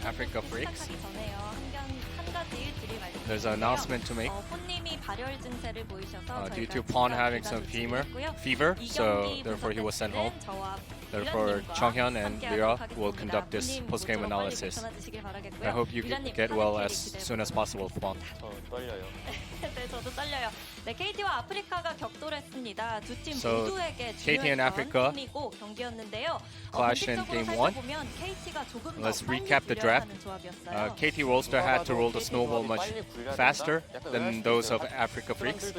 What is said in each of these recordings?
Afreeca Freecs. 한 가지 드릴 말씀드리고요. There's an announcement to make. 혼님이 발열 증세를 보이셔서 Due to Pawn having some fever, so therefore he was sent home. Therefore, Chonghyun and Lira will conduct this post-game analysis. I hope you get well as soon as possible, Pawn. 떨려요. 네, 저도 떨려요. 네, KT와 아프리카가 격돌했습니다. 두 팀 So, 모두에게 KT and Afreeca 중요했던 경기였는데요. clashed in game 1. Let's recap the draft. KT Rolster had to roll the snowball much faster than those of Afreeca Freecs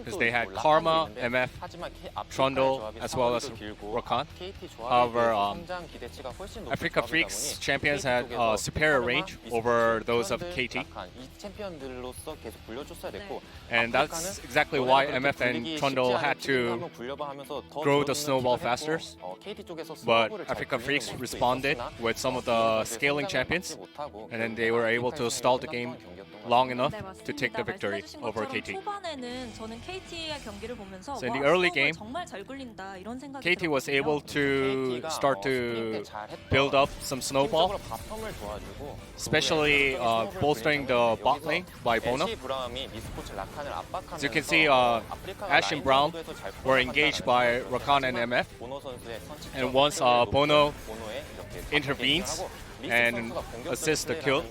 because they had Karma, MF, Trundle, as well as Rakan. However, Afreeca Freecs champions had superior range over those of KT. And that's exactly why MF and Trundle had to grow the snowball faster. But Afreeca Freecs responded with some of the scaling champions, and then they were able to stall the game long enough to take the victory over KT. So in the early game, KT was able to start to build up some snowball, especially bolstering the bot lane by Bono. As you can see, Ash and Brown were engaged by Rakan and MF, and once Bono intervenes and assists the kill,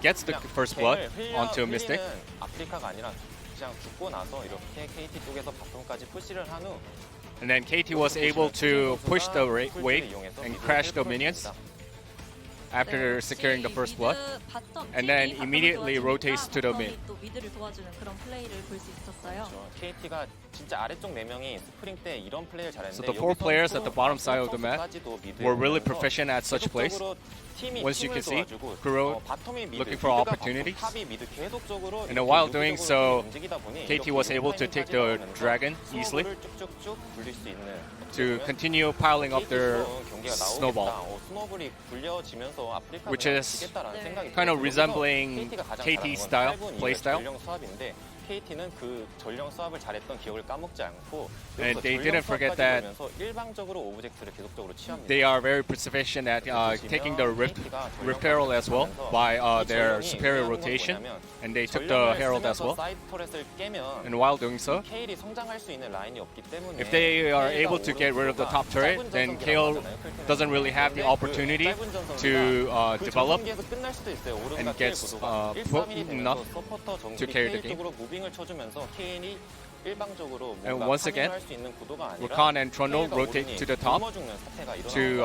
gets the first blood onto Mystic. And then KT was able to push the wave and crash the minions after securing the first blood, and then immediately rotates to the mid. So the 4 players at the bottom side of the map were really proficient at such plays. Once you can see, Kuro looking for opportunities. And then while doing so, KT was able to take the dragon easily to continue piling up their snowball, which is kind of resembling KT style, play style. And they didn't forget that they are very proficient at taking the Rift Herald as well by their superior rotation, and they took the Herald as well. And while doing so, if they are able to get rid of the top turret, then KO doesn't really have the opportunity to develop and gets put enough to carry the game. And once again, Rakan and Trundle rotate to the top to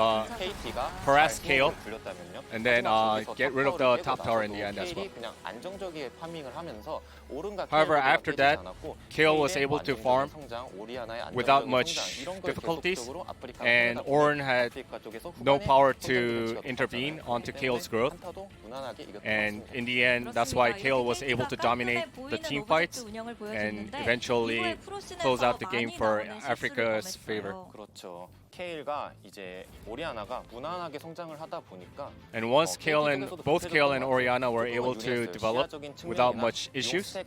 harass KO and then get rid of the top tower in the end as well. However, after that, KO was able to farm without much difficulties, and Ornn had no power to intervene onto KO's growth. And in the end, that's why KO was able to dominate the team fights and eventually close out the game for Afreeca's favor. And once both KL and Orianna were able to develop without much issues,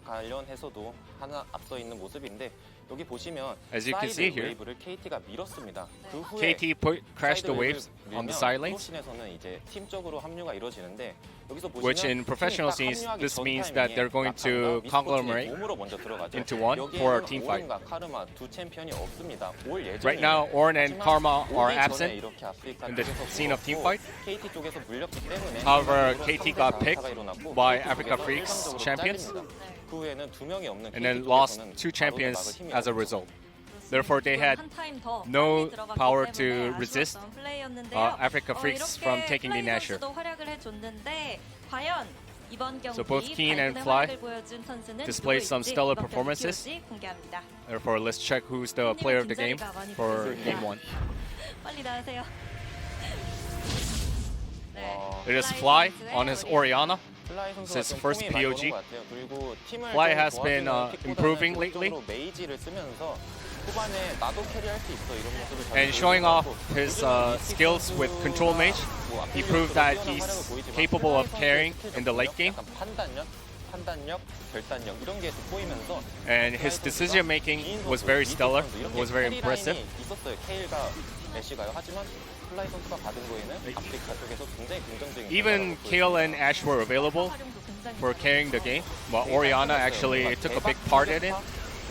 as you can see here, KT crashed the waves on the side lanes, which in professional scenes, this means that they're going to conglomerate into one for a team fight. Right now, Ornn and Karma are absent in the scene of team fight. However, KT got picked by Afreeca Freecs champions, and then lost 2 champions as a result. Therefore, they had no power to resist Afreeca Freecs from taking the Nashor. So both Keen and Fly displayed some stellar performances. Therefore, let's check who's the player of the game for game 1. It is Fly on his Orianna. It's his first POG. Fly has been improving lately and showing off his skills with Control Mage. He proved that he's capable of carrying in the late game. And his decision making was very stellar, was very impressive. 플라이 선수가 받은 거에는 아프리카 쪽에서 굉장히 긍정적인 Even Kale and Ash were available 활용도 굉장히 for carrying the game, but Orianna actually took a big part in it,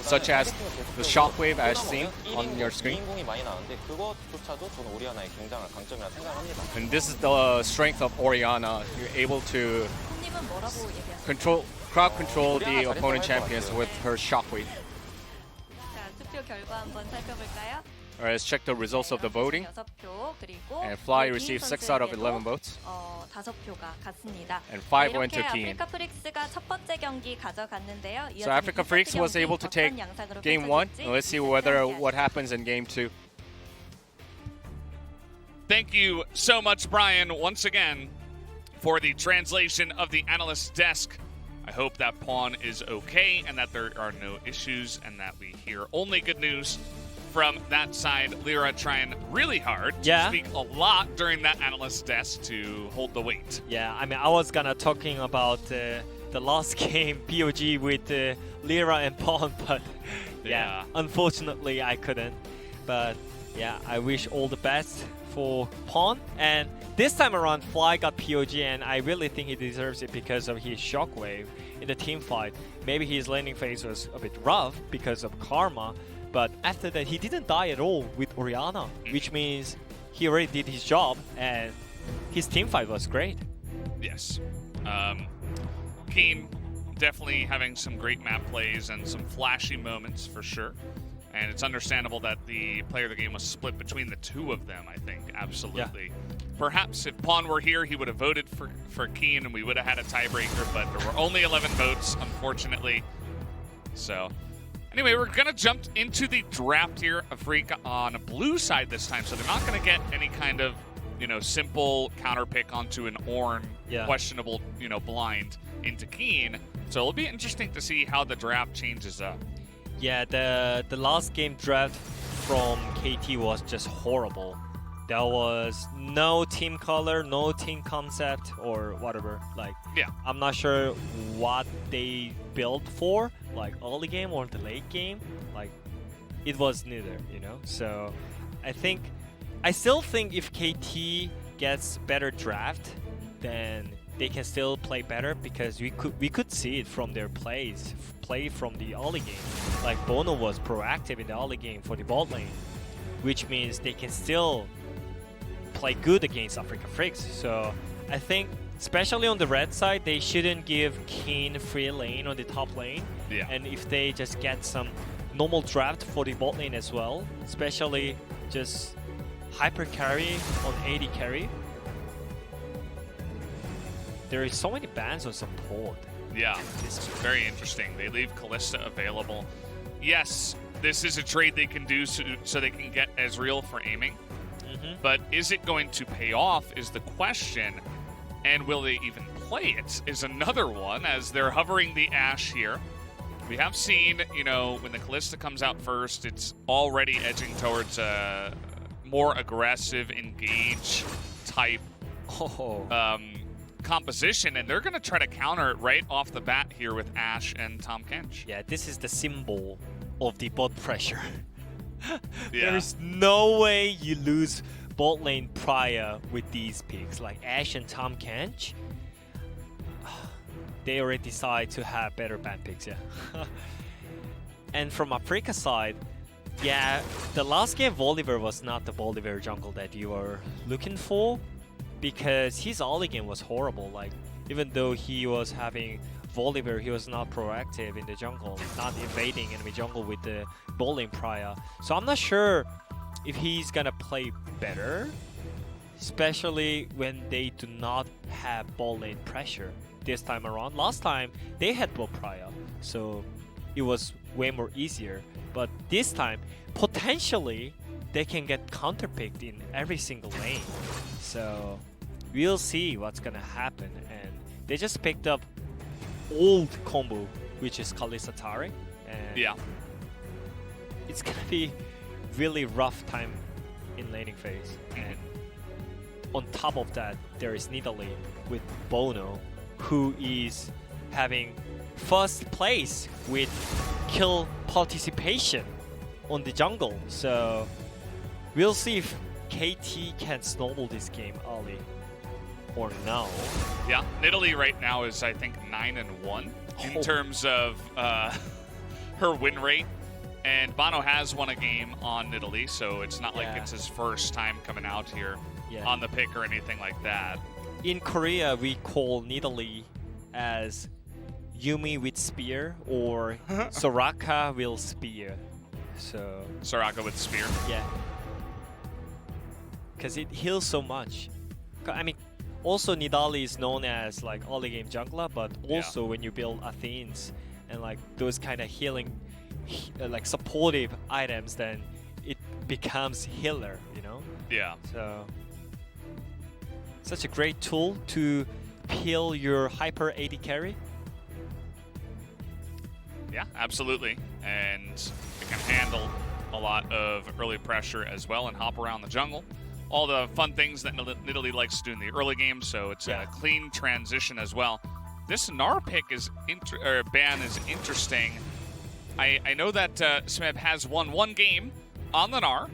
such as the shockwave as seen on your screen. 공이 많이 나왔는데 그것조차도 저는 오리아나의 굉장한 강점이라 생각합니다. And this is the strength of Orianna. You're able to 손님은 뭐라고 얘기하세요? crowd control the opponent champions with her shockwave. 자, 투표 결과 한번 살펴볼까요? Alright, let's check the results of the voting. 6표 그리고 And Fly 긴 received 6 out of 11 선수에게도, votes. 5표가 갔습니다. And 5 went to 이렇게 Keen. 아프리카 프릭스가 첫 번째 경기 가져갔는데요. So Afreeca Freecs was able to take game 1. Let's see whether what happens in game 2. Thank you so much, Brian, once again, for the translation of the analyst desk. I hope that pawn is okay and that there are no issues and that we hear only good news from that side. Lyra trying really hard to speak a lot during that analyst desk to hold the weight. Yeah, I mean, I was gonna talking about the last game POG with Lyra and Pawn, but yeah, unfortunately I couldn't. But yeah, I wish all the best for Pawn. And this time around, Fly got POG, and I really think he deserves it because of his shockwave in the team fight. Maybe his landing phase was a bit rough because of karma, but after that he didn't die at all with Orianna, which means he already did his job, and his team fight was great. Yes. Keen definitely having some great map plays and some flashy moments for sure. And it's understandable that the player of the game was split between the two of them, I think, absolutely. Yeah. Perhaps if Pawn were here, he would have voted for Keen and we would have had a tiebreaker, but there were only 11 votes, unfortunately. So, anyway, we're going to jump into the draft here. Afreeca on a blue side this time, so they're not going to get any kind of, simple counter pick onto an Ornn, questionable, blind into Keen. So it'll be interesting to see how the draft changes up. Yeah, the last game draft from KT was just horrible. There was no team color, no team concept, or whatever. Like, I'm not sure what they built for, like early game or the late game. Like, it was neither, So, I still think if KT gets better draft, then they can still play better because we could see it from their play from the early game. Like Bono was proactive in the early game for the bot lane, which means they can still play good against Afreeca Freecs. So I think, especially on the red side, they shouldn't give Keen free lane on the top lane. Yeah. And if they just get some normal draft for the bot lane as well, especially just hyper carry on AD carry. There is so many bans on support. Yeah, this is very interesting. They leave Kalista available. Yes, this is a trade they can do so they can get Ezreal for aiming. But is it going to pay off is the question. And will they even play it is another one, as they're hovering the Ashe here. We have seen, when the Kalista comes out first, it's already edging towards a more aggressive engage type composition, and they're going to try to counter it right off the bat here with Ashe and Tahm Kench. Yeah, this is the symbol of the bot pressure. There's no way you lose bot lane prior with these picks. Like Ashe and Tahm Kench, they already decide to have better ban picks, And from Afreeca side, the last game Volibear was not the Volibear jungle that you were looking for, because his early game was horrible. Like, even though he was having Volibear, he was not proactive in the jungle, not invading enemy jungle with the bot lane prior. So I'm not sure if he's gonna play better, especially when they do not have bot lane pressure this time around. Last time they had bot prior, so it was way more easier. But this time, potentially, they can get counterpicked in every single lane. So we'll see what's gonna happen. And they just picked up old combo, which is Kalista Tari. And it's gonna be really rough time in laning phase. And on top of that, there is Nidalee with Bono, who is having first place with kill participation on the jungle. So we'll see if KT can snowball this game early or no. Yeah, Italy right now is, I think, 9-1 in terms of her win rate. And Bono has won a game on Italy, so it's not like it's his first time coming out here on the pick or anything like that. In Korea, we call Nidalee as Yumi with spear or Soraka will spear. So Soraka with spear. yeah, because it heals so much. I mean, also Nidalee is known as like early game jungler, but also when you build Athenes and like those kind of healing, like supportive items, then it becomes healer, you know? Yeah. So such a great tool to peel your hyper AD carry. Yeah, absolutely. And it can handle a lot of early pressure as well and hop around the jungle. All the fun things that Nidalee likes to do in the early game, so it's a clean transition as well. This Gnar pick is ban is interesting. I know that Smeb has won one game on the Gnar,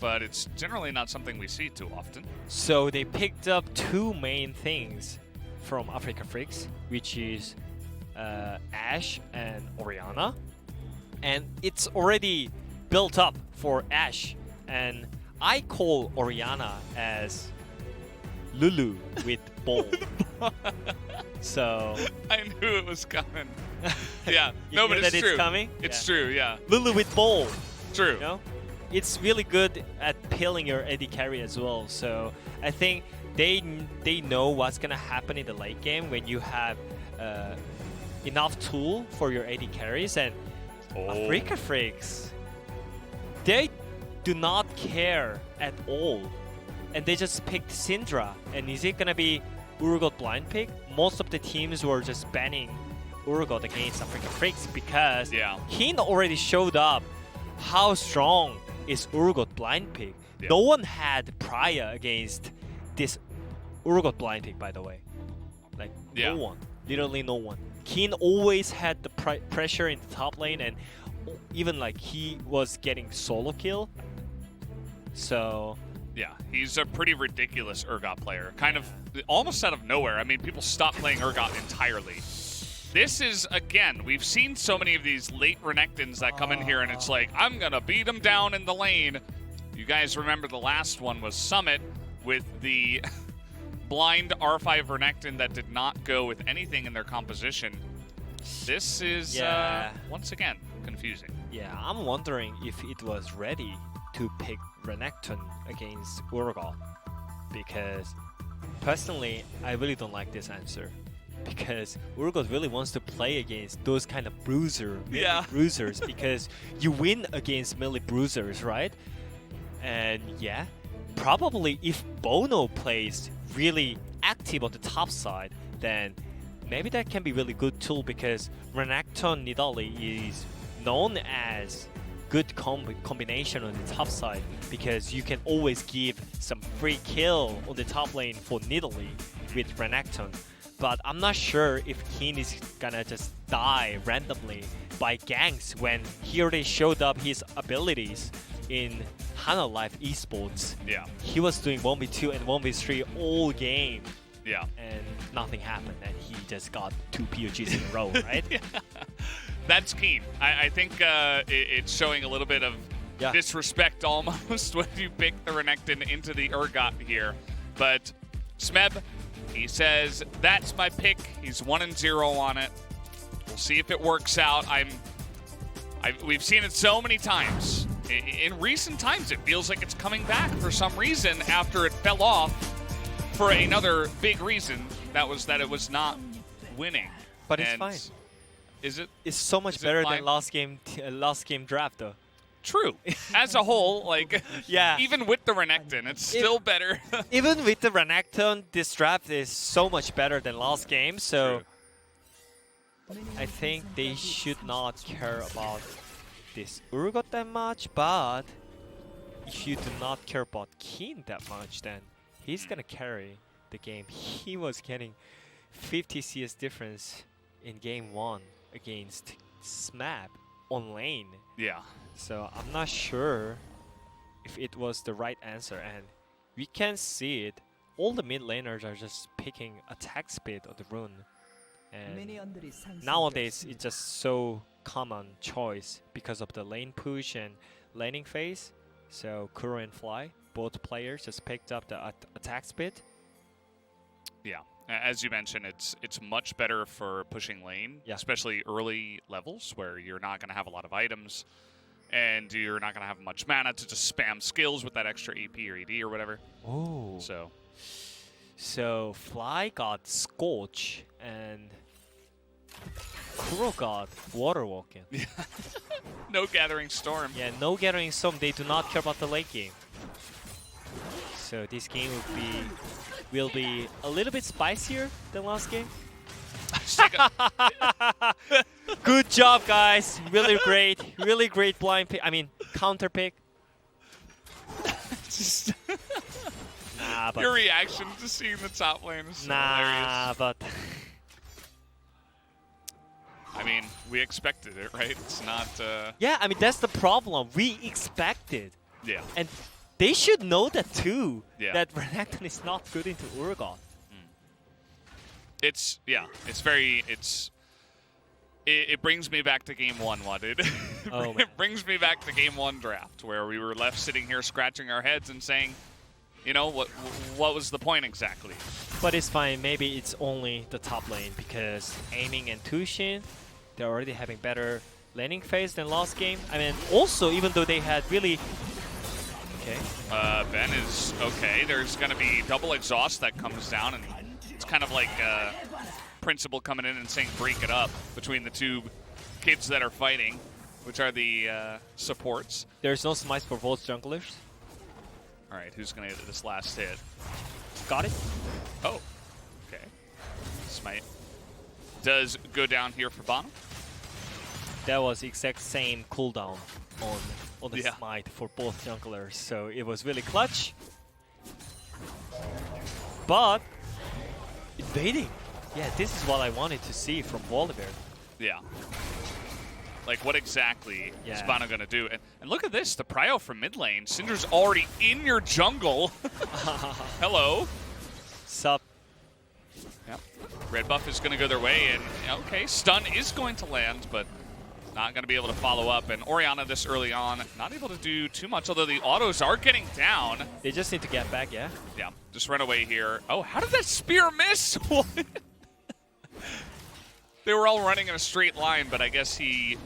but it's generally not something we see too often. So they picked up two main things from Afreeca Freecs, which is Ashe and Orianna. And it's already built up for Ashe. And I call Orianna as Lulu with ball. So I knew it was coming. Yeah, you no, knew but that it's true. Coming? It's true, yeah. Lulu with ball. True. You know? It's really good at peeling your AD carry as well. So I think they know what's gonna happen in the late game when you have enough tool for your AD carries. And Afreeca Freecs, they do not care at all, and they just picked Syndra. And is it gonna be Urgot blind pick? Most of the teams were just banning Urgot against Afreeca Freecs because Keen already showed up how strong is Urgot blind pick. No one had prior against this Urgot blind pick, by the way. Like no one, literally no one. Keen always had the pressure in the top lane, and even like he was getting solo kill. So yeah, he's a pretty ridiculous Urgot player. Kind of almost out of nowhere. I mean, people stopped playing Urgot entirely. This is, again, we've seen so many of these late Renekton's that come in here and it's like, I'm going to beat him down in the lane. You guys remember the last one was Summit with the blind R5 Renekton that did not go with anything in their composition. This is, once again, confusing. Yeah, I'm wondering if it was ready to pick Renekton against Urgot, because personally, I really don't like this answer. Because Urgot really wants to play against those kind of melee bruisers, because you win against melee bruisers, right? And yeah, probably if Bono plays really active on the top side, then maybe that can be really good tool, because Renekton Nidalee is known as good combination on the top side, because you can always give some free kill on the top lane for Nidalee with Renekton. But I'm not sure if Keen is gonna just die randomly by ganks when he already showed up his abilities in Hana Life Esports. Yeah. He was doing 1v2 and 1v3 all game. Yeah. And nothing happened, and he just got 2 POGs in a row, right? That's Keen. I think it's showing a little bit of disrespect almost when you pick the Renekton into the Urgot here. But Smeb, he says, that's my pick. He's 1-0 on it. We'll see if it works out. We've seen it so many times. In recent times, it feels like it's coming back for some reason after it fell off for another big reason. That was that it was not winning. But it's fine. Is it? It's so much better than last game draft, though. True. As a whole, like, even with the Renekton, it's still better. Even with the Renekton, this draft is so much better than last game, so I think they should not care about this Urgot that much, but if you do not care about Keen that much, then he's gonna carry the game. He was getting 50 CS difference in game 1 against Smab on lane. Yeah. So I'm not sure if it was the right answer, and we can see it. All the mid laners are just picking attack speed of the rune, and nowadays it's just so common choice because of the lane push and laning phase. So Kuro and Fly, both players just picked up the attack speed. Yeah, as you mentioned, it's much better for pushing lane, especially early levels where you're not going to have a lot of items and you're not going to have much mana to just spam skills with that extra AP or ED or whatever. Oh. So Fly got Scorch and Kuro got Water Walking. yeah. No Gathering Storm. Yeah, no Gathering Storm. They do not care about the late game. So this game will be a little bit spicier than last game. Good job, guys. Really great blind pick. I mean, counter pick. Nah, but your reaction to seeing the top lane is so hilarious. But I mean, we expected it, right? It's not. yeah, I mean that's the problem. We expected. Yeah. And they should know that too. Yeah. That Renekton is not good into Urgot. It's it brings me back to game one. What it Oh, it brings me back to game one draft where we were left sitting here scratching our heads and saying, you know, what was the point exactly? But it's fine. Maybe it's only the top lane because aiming and Tushin, they're already having better laning phase than last game. I mean, also even though they had really okay. Ben is okay. There's gonna be double exhaust that comes down, and it's kind of like Principal coming in and saying break it up between the two kids that are fighting, which are the supports. There's no smites for both junglers. All right, who's gonna get this last hit? Got it. Oh, okay. Smite does go down here for Bono. That was exact same cooldown on the Yeah. smite for both junglers, so it was really clutch. But invading, yeah, this is what I wanted to see from Volibear. Yeah. Like, what exactly is Yeah. Bono gonna do? And look at this, the prio from mid lane. Syndra's already in your jungle. Hello. Sup. Yep. Red buff is gonna go their way, and okay, stun is going to land, but not gonna be able to follow up. And Orianna this early on, not able to do too much, although the autos are getting down. They just need to get back, yeah? Yeah, just run away here. Oh, how did that spear miss? They were all running in a straight line, but I guess he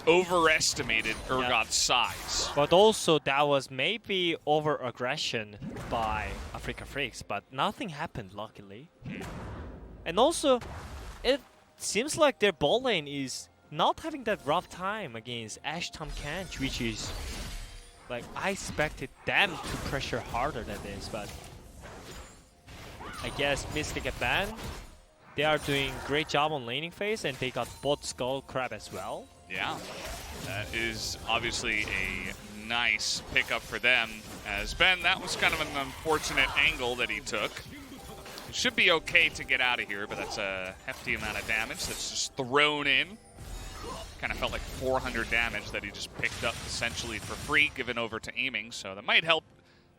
overestimated Urgot's size. But also that was maybe over-aggression by Afreeca Freecs, but nothing happened, luckily. And also, it seems like their bot lane is not having that rough time against Ash Tom Kench, which is like I expected them to pressure harder than this, but I guess Mystic and Ban, they are doing great job on laning phase, and they got both Skull Crab as well. Yeah, that is obviously a nice pickup for them. As Ben, that was kind of an unfortunate angle that he took. It should be okay to get out of here, but that's a hefty amount of damage that's just thrown in. Kind of felt like 400 damage that he just picked up essentially for free, given over to aiming, so that might help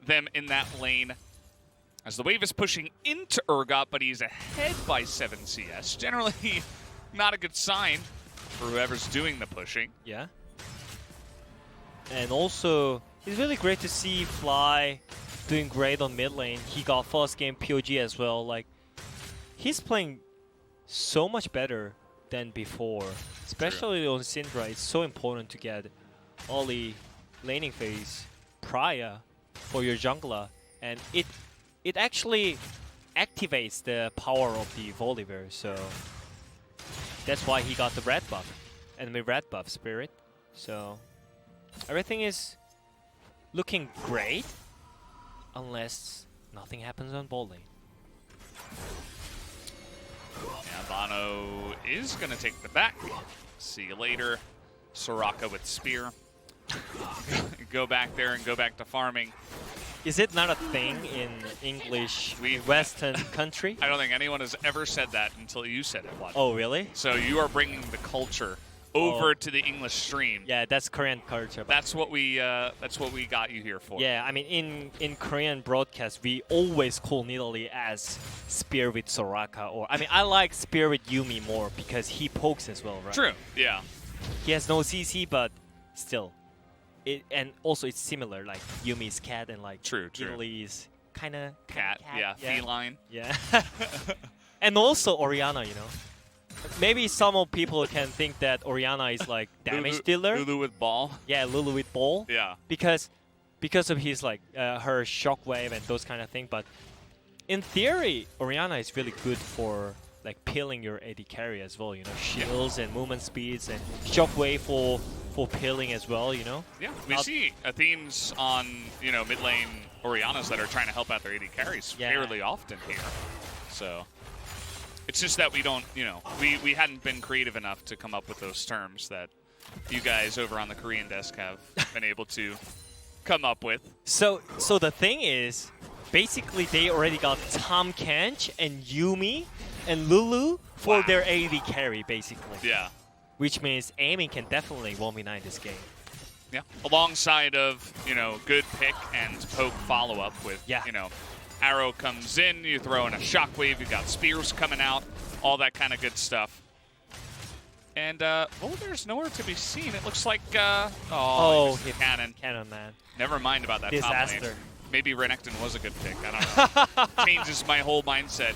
them in that lane. As the wave is pushing into Urgot, but he's ahead by 7 CS. Generally not a good sign for whoever's doing the pushing. Yeah. And also, it's really great to see Fly doing great on mid lane. He got first game POG as well. Like, he's playing so much better than before. Especially on Syndra, it's so important to get early laning phase prior for your jungler. And it actually activates the power of the Volibear, so that's why he got the red buff, enemy red buff spirit. So everything is looking great, unless nothing happens on bot lane. Yeah, Bono is going to take the back. See you later. Soraka with spear. Go back there and go back to farming. Is it not a thing in English Western country? I don't think anyone has ever said that until you said it. What? Oh, really? So you are bringing the culture over to the English stream. Yeah, that's Korean culture. That's what we got you here for. Yeah, I mean, in Korean broadcast, we always call Nidalee as Spear with Soraka, or I mean, I like Spear with Yuumi more because he pokes as well, right? True. Yeah. He has no CC, but still, and also it's similar. Like Yuumi is cat, and like True. Nidalee is kind of Cat. Yeah. Feline. Yeah. And also Orianna, you know. Maybe some of people can think that Orianna is like damage dealer. Lulu with ball. Yeah, Lulu with ball. Yeah. Because of his like her shockwave and those kind of things. But in theory, Orianna is really good for like peeling your AD carry as well. You know, shields and movement speeds and shockwave for peeling as well. You know. Yeah. We see themes on mid lane Oriannas that are trying to help out their AD carries fairly often here. So. It's just that we don't, we hadn't been creative enough to come up with those terms that you guys over on the Korean desk have been able to come up with. So the thing is, basically they already got Tom Kench and Yuumi and Lulu for their AD carry, basically. Yeah. Which means aiming can definitely 1v9 this game. Yeah. Alongside of, good pick and poke follow-up with, arrow comes in, you throw in a shockwave, you got spears coming out, all that kind of good stuff. And, there's nowhere to be seen. It looks like, hit cannon. Cannon, man. Never mind about that Disaster. top lane. Maybe Renekton was a good pick, I don't know. Changes my whole mindset.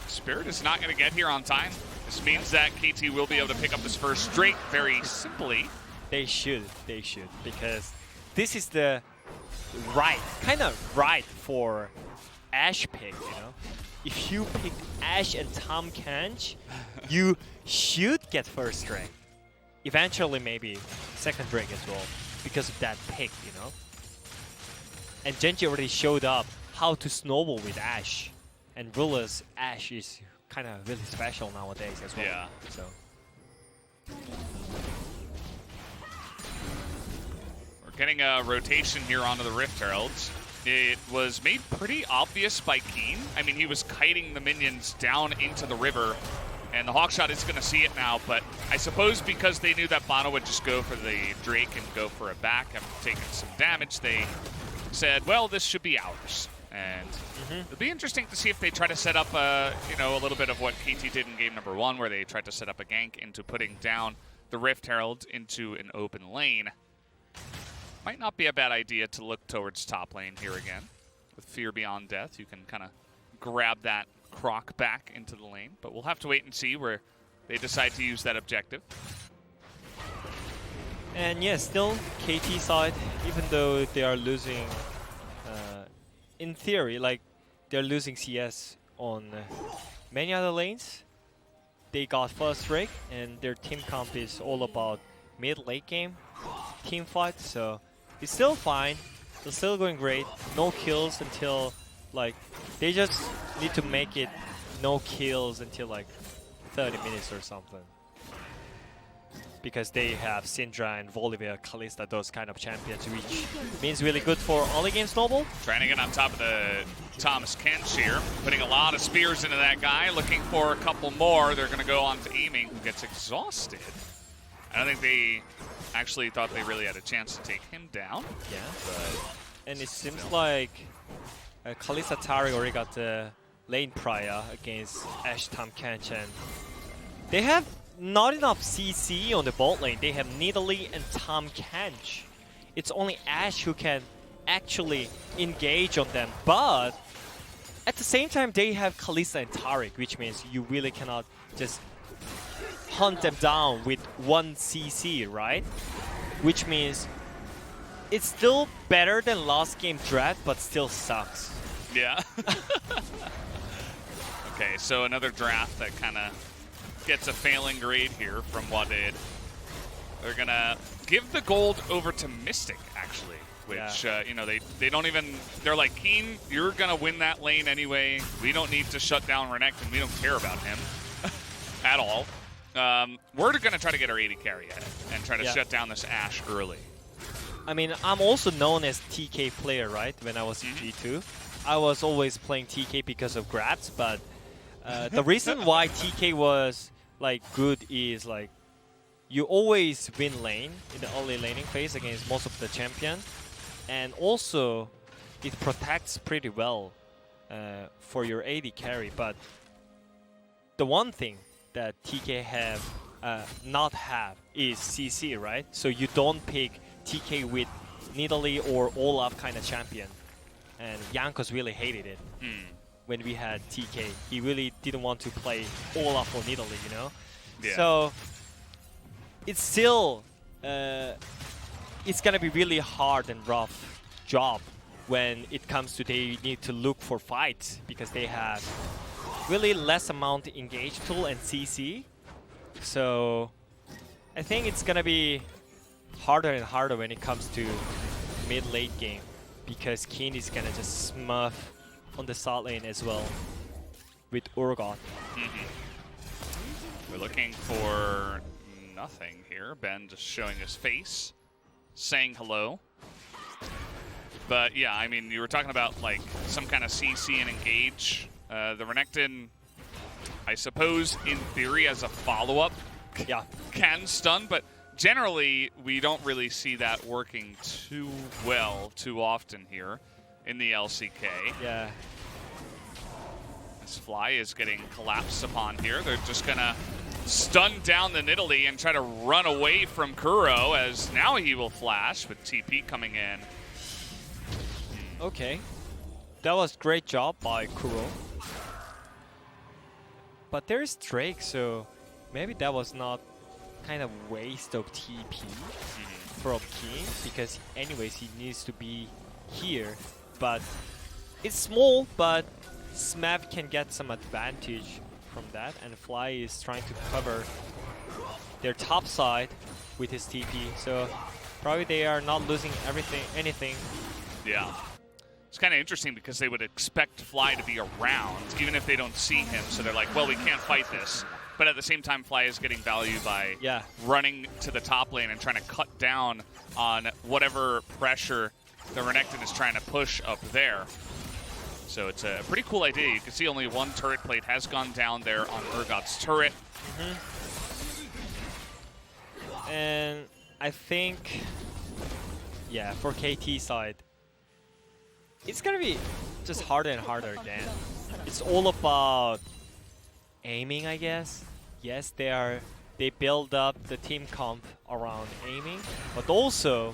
Spirit is not going to get here on time. This means that KT will be able to pick up this first Drake very simply. They should, because this is the kind of right for Ashe pick, you know? If you pick Ashe and Tom Kench, you should get first Drake. Eventually, maybe second Drake as well, because of that pick, you know? And Genji already showed up how to snowball with Ashe. And Ruler's Ashe is kind of really special nowadays as well. Yeah. So. We're getting a rotation here onto the Rift Heralds. It was made pretty obvious by Keen. I mean, he was kiting the minions down into the river, and the Hawkshot is going to see it now, but I suppose because they knew that Bono would just go for the Drake and go for a back after taking some damage, they said, well, this should be ours. And it'll be interesting to see if they try to set up a little bit of what KT did in game number 1, where they tried to set up a gank into putting down the Rift Herald into an open lane. Might not be a bad idea to look towards top lane here again. With Fear Beyond Death, you can kind of grab that Croc back into the lane, but we'll have to wait and see where they decide to use that objective. And yeah, still KT side, even though they are losing, in theory, like they're losing CS on many other lanes, they got first Drake, and their team comp is all about mid-late game team fight, so it's still fine. They're still going great. No kills until, like, they just need to make it no kills until like 30 minutes or something. Because they have Syndra and Volibear, Kalista, those kind of champions, which means really good for early game snowball. Trying to get on top of the Thomas Kench here. Putting a lot of spears into that guy. Looking for a couple more. They're going to go on to Aiming, who gets exhausted. I don't think they actually thought they really had a chance to take him down. Yeah, and it seems like Kalista Tari already got the lane prior against Ashe, Tom Kench, and they have not enough CC on the bot lane. They have Nidalee and Tom Kench. It's only Ashe who can actually engage on them, but at the same time they have Kalista and Taric, which means you really cannot just hunt them down with 1 CC, right? Which means it's still better than last game draft, but still sucks. Yeah. Okay, so another draft that kind of gets a failing grade here from Wadid. They're going to give the gold over to Mystic, actually, which, they don't even, they're like, Keen, you're going to win that lane anyway. We don't need to shut down Renekton. We don't care about him at all. We're going to try to get our AD carry ahead and try to shut down this Ashe early. I mean, I'm also known as TK player, right? When I was in G2. I was always playing TK because of grabs, but the reason why TK was like good is like you always win lane in the early laning phase against most of the champion, and also it protects pretty well for your AD carry. But the one thing that TK not have is CC, right? So you don't pick TK with Nidalee or Olaf kind of champion, and Jankos really hated it. When we had TK, he really didn't want to play Olaf or Nidalee, you know. Yeah. So it's still it's gonna be really hard and rough job when it comes to they need to look for fights, because they have really less amount engage tool and CC. So I think it's gonna be harder and harder when it comes to mid-late game, because Keen is gonna just smurf on the side lane as well with Urgot. We're looking for nothing here. Ben just showing his face, saying hello. But yeah, I mean, you were talking about like some kind of CC and engage. The Renekton, I suppose, in theory, as a follow-up, Yeah. can stun, but generally, we don't really see that working too well too often here in the LCK. Yeah. This Fly is getting collapsed upon here. They're just gonna stun down the Nidalee and try to run away from Kuro, as now he will flash with TP coming in. Okay. That was great job by Kuro. But there's Drake, so maybe that was not kind of waste of TP from King, because anyways he needs to be here. But it's small, but Smav can get some advantage from that, and Fly is trying to cover their top side with his TP. So probably they are not losing anything. Yeah. It's kind of interesting because they would expect Fly to be around, even if they don't see him. So they're like, well, we can't fight this. But at the same time, Fly is getting value by running to the top lane and trying to cut down on whatever pressure the Renekton is trying to push up there. So it's a pretty cool idea. You can see only one turret plate has gone down there on Urgot's turret. And I think, yeah, for KT side, it's gonna be just harder and harder again. It's all about aiming, I guess. Yes, they build up the team comp around aiming, but also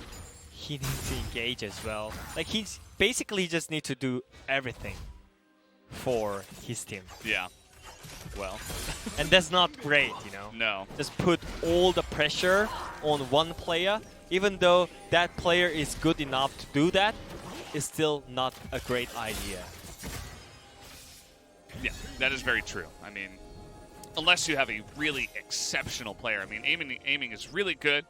he needs to engage as well. Like he's basically just need to do everything for his team. Yeah. Well. And that's not great, you know. No. Just put all the pressure on one player, even though that player is good enough to do that, is still not a great idea. Yeah, that is very true. I mean, unless you have a really exceptional player. I mean, aiming is really good.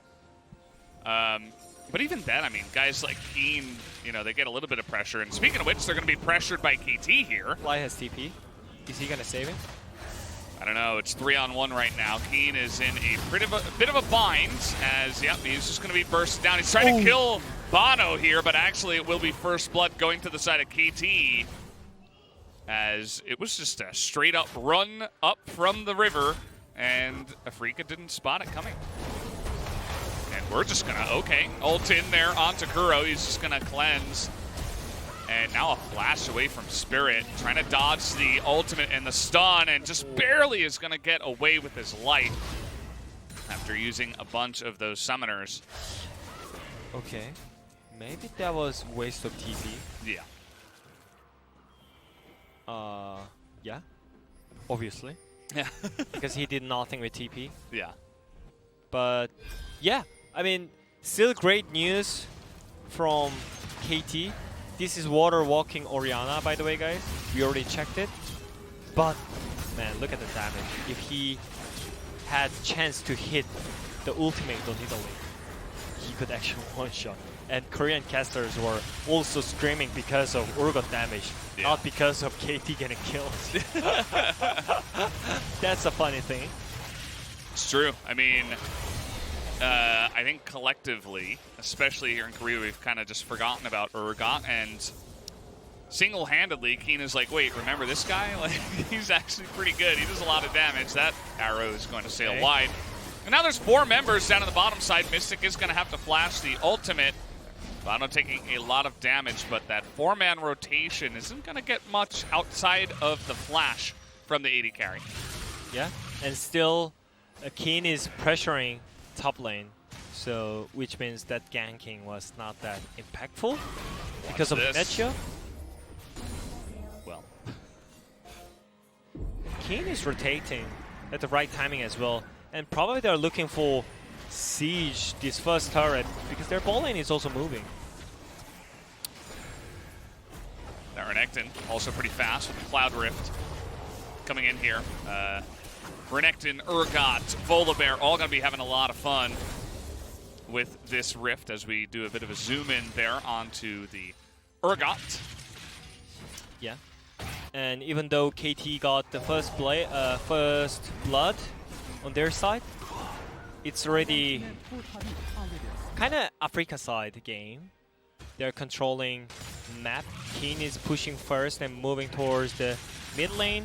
But even then, I mean, guys like Keen, you know, they get a little bit of pressure. And speaking of which, they're going to be pressured by KT here. Fly has TP. Is he going to save him? I don't know. It's 3-on-1 right now. Keen is in a bit of a bind as, yep, he's just going to be burst down. He's trying to kill Bono here, but actually it will be first blood going to the side of KT, as it was just a straight up run up from the river, and Afreeca didn't spot it coming. And we're just going to, ult in there onto Kuro. He's just going to cleanse. And now a flash away from Spirit, trying to dodge the ultimate and the stun, and just barely is going to get away with his life after using a bunch of those summoners. Okay. Maybe that was waste of TP. Yeah. Yeah. Obviously. Yeah. Because he did nothing with TP. Yeah. But yeah, I mean, still great news from KT. This is water walking Orianna, by the way, guys. We already checked it. But man, look at the damage. If he had chance to hit the ultimate on Nidalee, he could actually one-shot. And Korean casters were also screaming because of Urgot damage, not because of KT getting killed. That's a funny thing. It's true. I mean, I think collectively, especially here in Korea, we've kind of just forgotten about Urgot, and single-handedly, Keen is like, wait, remember this guy? Like, he's actually pretty good. He does a lot of damage. That arrow is going to sail wide. And now there's 4 members down on the bottom side. Mystic is going to have to flash the ultimate. Vano taking a lot of damage, but that 4-man rotation isn't going to get much outside of the flash from the AD carry. Yeah, and still Keen is pressuring top lane, so which means that ganking was not that impactful because of the matchup. Well, Keen is rotating at the right timing as well, and probably they're looking for siege this first turret because their ball lane is also moving. That Renekton also pretty fast with the Cloud Rift coming in here. Renekton, Urgot, Volibear, all going to be having a lot of fun with this Rift as we do a bit of a zoom in there onto the Urgot. Yeah, and even though KT got the first blood on their side, it's already kind of Afreeca side game. They're controlling map. Keen is pushing first and moving towards the mid lane.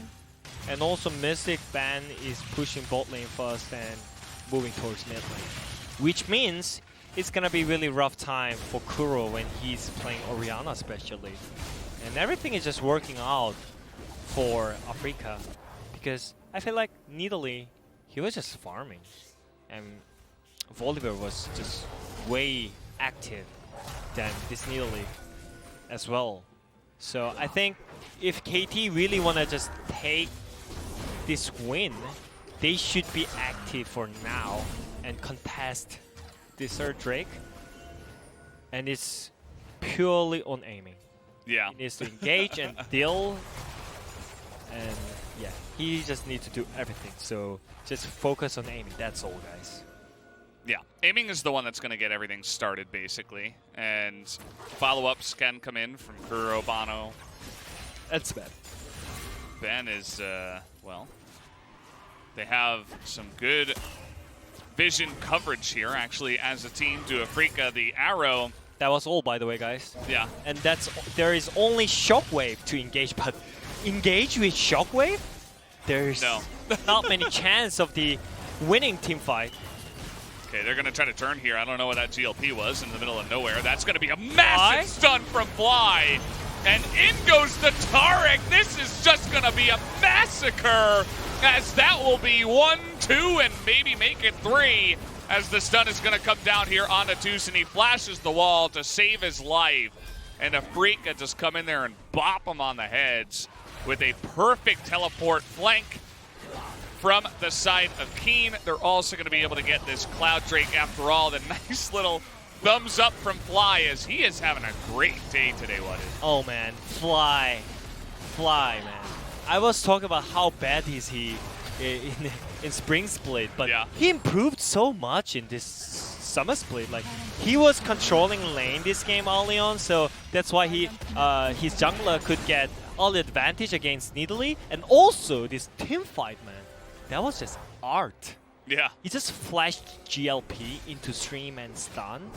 And also Mystic Ban is pushing bot lane first and moving towards mid lane. Which means it's gonna be really rough time for Kuro when he's playing Orianna especially. And everything is just working out for Afreeca. Because I feel like Nidalee, he was just farming. And Volibear was just way active than this Nidalee as well. So I think if KT really wanna just take this win, they should be active for now and contest this third Drake. And it's purely on aiming. Yeah. He needs to engage and deal. And yeah, he just needs to do everything. So just focus on aiming. That's all, guys. Yeah, aiming is the one that's going to get everything started, basically. And follow-ups can come in from Kuro, Bano. That's bad. Ben is, well, they have some good vision coverage here, actually, as a team to Afreeca. The arrow. That was all, by the way, guys. Yeah. And there is only Shockwave to engage, but engage with Shockwave? There's not many chance of the winning team fight. Okay, they're going to try to turn here. I don't know what that GLP was in the middle of nowhere. That's going to be a massive stun from Fly. And in goes the Taric. This is just going to be a massacre, as that will be 1, 2, and maybe make it 3, as the stun is going to come down here on Atus, and he flashes the wall to save his life. And Afreeca just come in there and bop him on the heads with a perfect teleport flank from the side of Keen. They're also going to be able to get this Cloud Drake after all. The nice little thumbs up from Fly, as he is having a great day today, what is? Oh man, Fly, man. I was talking about how bad is he in Spring Split, but he improved so much in this Summer Split. Like, he was controlling lane this game early on, so that's why his jungler could get all the advantage against Nidalee. And also this team fight, man. That was just art. Yeah. He just flashed GLP into stream and stun.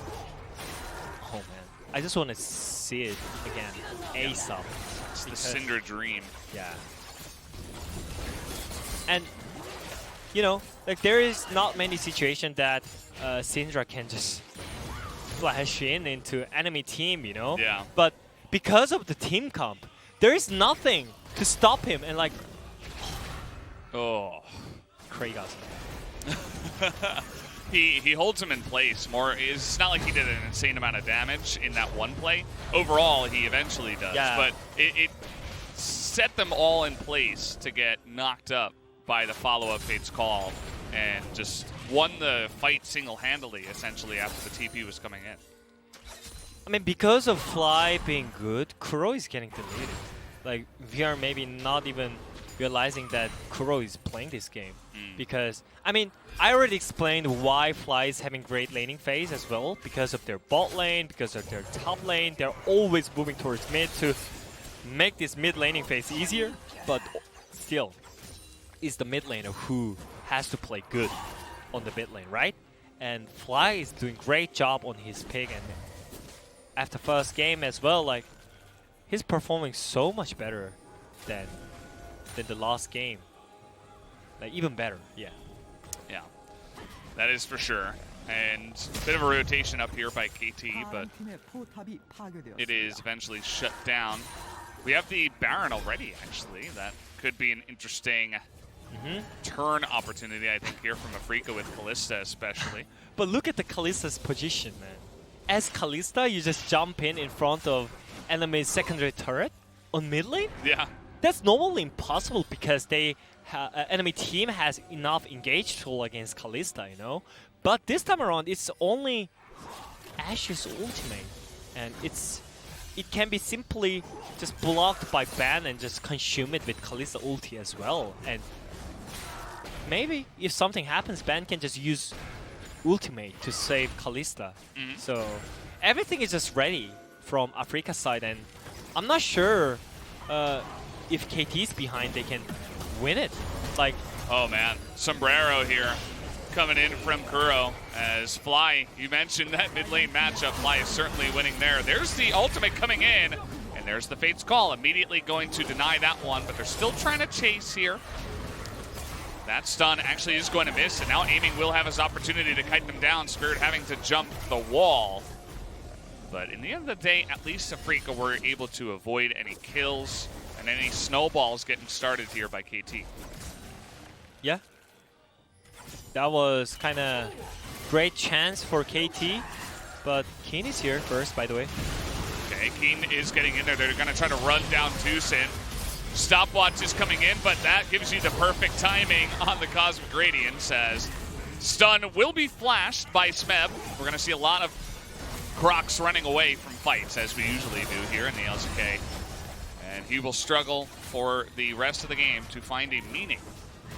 Oh man, I just want to see it again ASAP. It's the Cinder dream. Yeah. And you know, like, there is not many situations that Syndra can just flash into enemy team, you know? Yeah. But because of the team comp, there is nothing to stop him, and like, oh, Kratos. He holds him in place more. It's not like he did an insane amount of damage in that one play. Overall, he eventually does. Yeah. But it set them all in place to get knocked up by the follow-up Fate's Call and just won the fight single-handedly, essentially, after the TP was coming in. I mean, because of Fly being good, Kuro is getting deleted. Like, we are maybe not even realizing that Kuro is playing this game. Because, I mean, I already explained why Fly is having great laning phase as well. Because of their bot lane, because of their top lane. They're always moving towards mid to make this mid laning phase easier. But still, it's the mid laner who has to play good on the mid lane, right? And Fly is doing great job on his pick, and after first game as well, like, he's performing so much better than the last game. Like, even better, yeah. Yeah. That is for sure. And a bit of a rotation up here by KT, but it is eventually shut down. We have the Baron already, actually. That could be an interesting turn opportunity, I think, here from Afreeca with Kalista especially. But look at the Kalista's position, man. As Kalista, you just jump in front of enemy's secondary turret on mid lane? Yeah. That's normally impossible because they enemy team has enough engage tool against Kalista, you know? But this time around, it's only Ashe's ultimate. And it can be simply just blocked by Ban and just consume it with Kalista ulti as well. And maybe if something happens, Ban can just use ultimate to save Kalista. So everything is just ready from Afreeca's side, and I'm not sure if KT's behind, they can win it. Like, oh man, Sombrero here coming in from Kuro as Fly, you mentioned that mid lane matchup. Fly is certainly winning there. There's the ultimate coming in, and there's the Fate's Call. Immediately going to deny that one, but they're still trying to chase here. That stun actually is going to miss, and now Aiming will have his opportunity to kite them down. Spirit having to jump the wall. But in the end of the day, at least Afreeca were able to avoid any kills and any snowballs getting started here by KT. yeah. That was kind of great chance for KT, but Keen is here first, by the way. Okay, Keen is getting in there. They're going to try to run down Tucson. Stopwatch is coming in, but that gives you the perfect timing on the Cosmic Gradients as stun will be flashed by Smeb. We're going to see a lot of Crocs running away from fights, as we usually do here in the LCK. And he will struggle for the rest of the game to find a meaning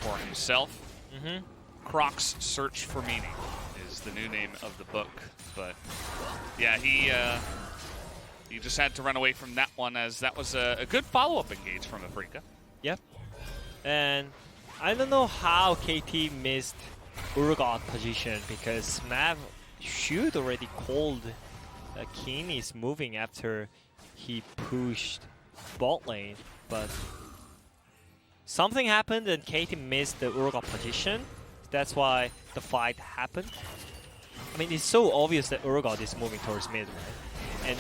for himself. Croc's Search for Meaning is the new name of the book. But yeah, he just had to run away from that one, as that was a good follow-up engage from Afreeca. Yep. And I don't know how KT missed Urgot position, because Mav should already called Keen is moving after he pushed bot lane, but something happened and KT missed the Urgot position. That's why the fight happened. I mean, it's so obvious that Urgot is moving towards mid, right? And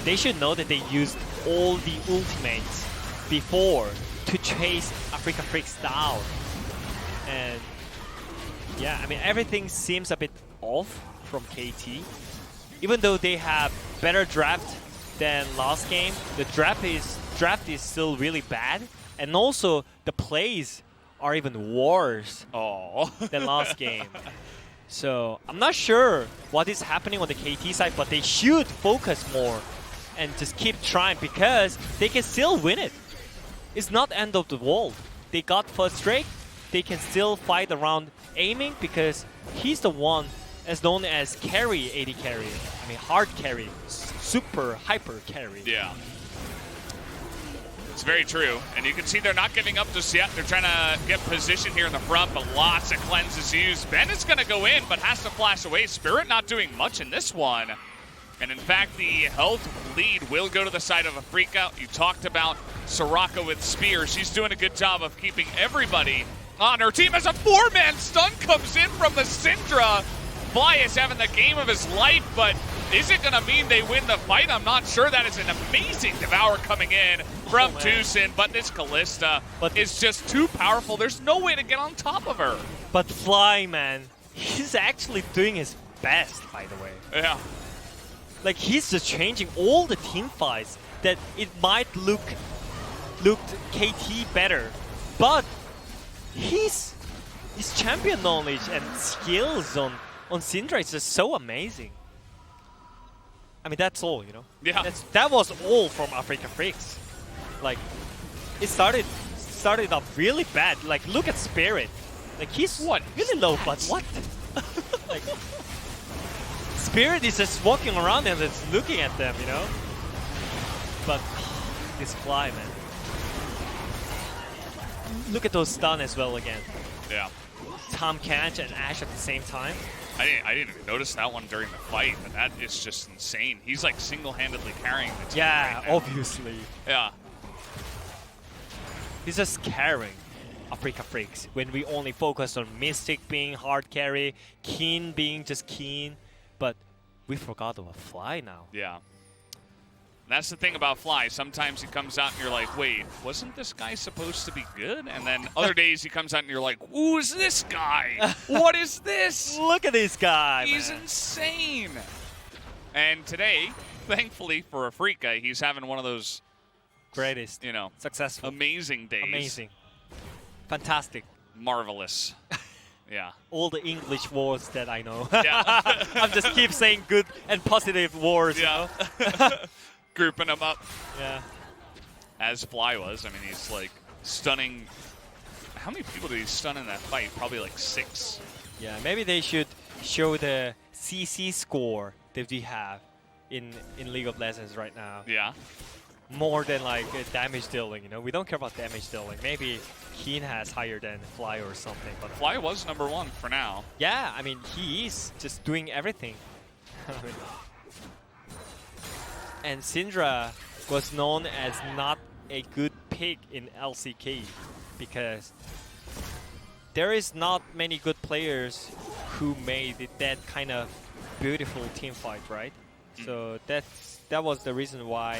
they should know that they used all the ultimates before to chase Afreeca Freecs down. And yeah, I mean, everything seems a bit off from KT. Even though they have better draft than last game, the draft is still really bad. And also, the plays are even worse than last game. So I'm not sure what is happening on the KT side, but they should focus more and just keep trying, because they can still win it. It's not end of the world. They got first straight. They can still fight around Aiming, because he's the one as known as carry, AD carry. I mean, hard carry, super hyper carry. Yeah. It's very true, and you can see they're not giving up just yet. They're trying to get position here in the front, but lots of cleanses used. Ben is going to go in, but has to flash away. Spirit not doing much in this one. And in fact, the health lead will go to the side of Afreeca. You talked about Soraka with Spear. She's doing a good job of keeping everybody on her team as a 4-man stun comes in from the Syndra. Fly is having the game of his life, but is it going to mean they win the fight? I'm not sure. That is an amazing Devour coming in from Tucson, but this Kalista is just too powerful. There's no way to get on top of her. But Fly, man, he's actually doing his best, by the way. Yeah. Like, he's just changing all the team fights that it might look KT better, but his champion knowledge and skills on Syndra is just so amazing. I mean, that's all, you know. Yeah. That was all from Afreeca Freecs. Like, it started off really bad. Like, look at Spirit. Like, he's really low, but what? Like, Spirit is just walking around and just looking at them, you know. But this Fly, man. Look at those stun as well again. Yeah. Tom Catch and Ashe at the same time. I didn't even notice that one during the fight, but that is just insane. He's like single-handedly carrying the team. Yeah, right now. obviously. Yeah. He's just carrying. Afreeca Freecs when we only focus on Mystic being hard carry, Keen being just Keen, but we forgot about Fly now. Yeah. That's the thing about Fly. Sometimes he comes out and you're like, wait, wasn't this guy supposed to be good? And then other days he comes out and you're like, who's this guy? What is this? Look at this guy, He's man. insane. And today, thankfully for Afreeca, he's having one of those, Greatest. you know, Successful. amazing days. Amazing. Fantastic. Marvelous. Yeah. All the English words that I know. Yeah. I'm just keep saying good and positive words. Yeah. You know? Grouping him up. Yeah. As Fly was. I mean, he's like stunning. How many people did he stun in that fight? Probably like 6. Yeah, maybe they should show the CC score that we have in League of Legends right now. Yeah. More than like damage dealing, you know? We don't care about damage dealing. Maybe Keen has higher than Fly or something. But Fly was #1 for now. yeah, I mean, he is just doing everything. And Syndra was known as not a good pick in LCK because there is not many good players who made that kind of beautiful team fight, right? So that was the reason why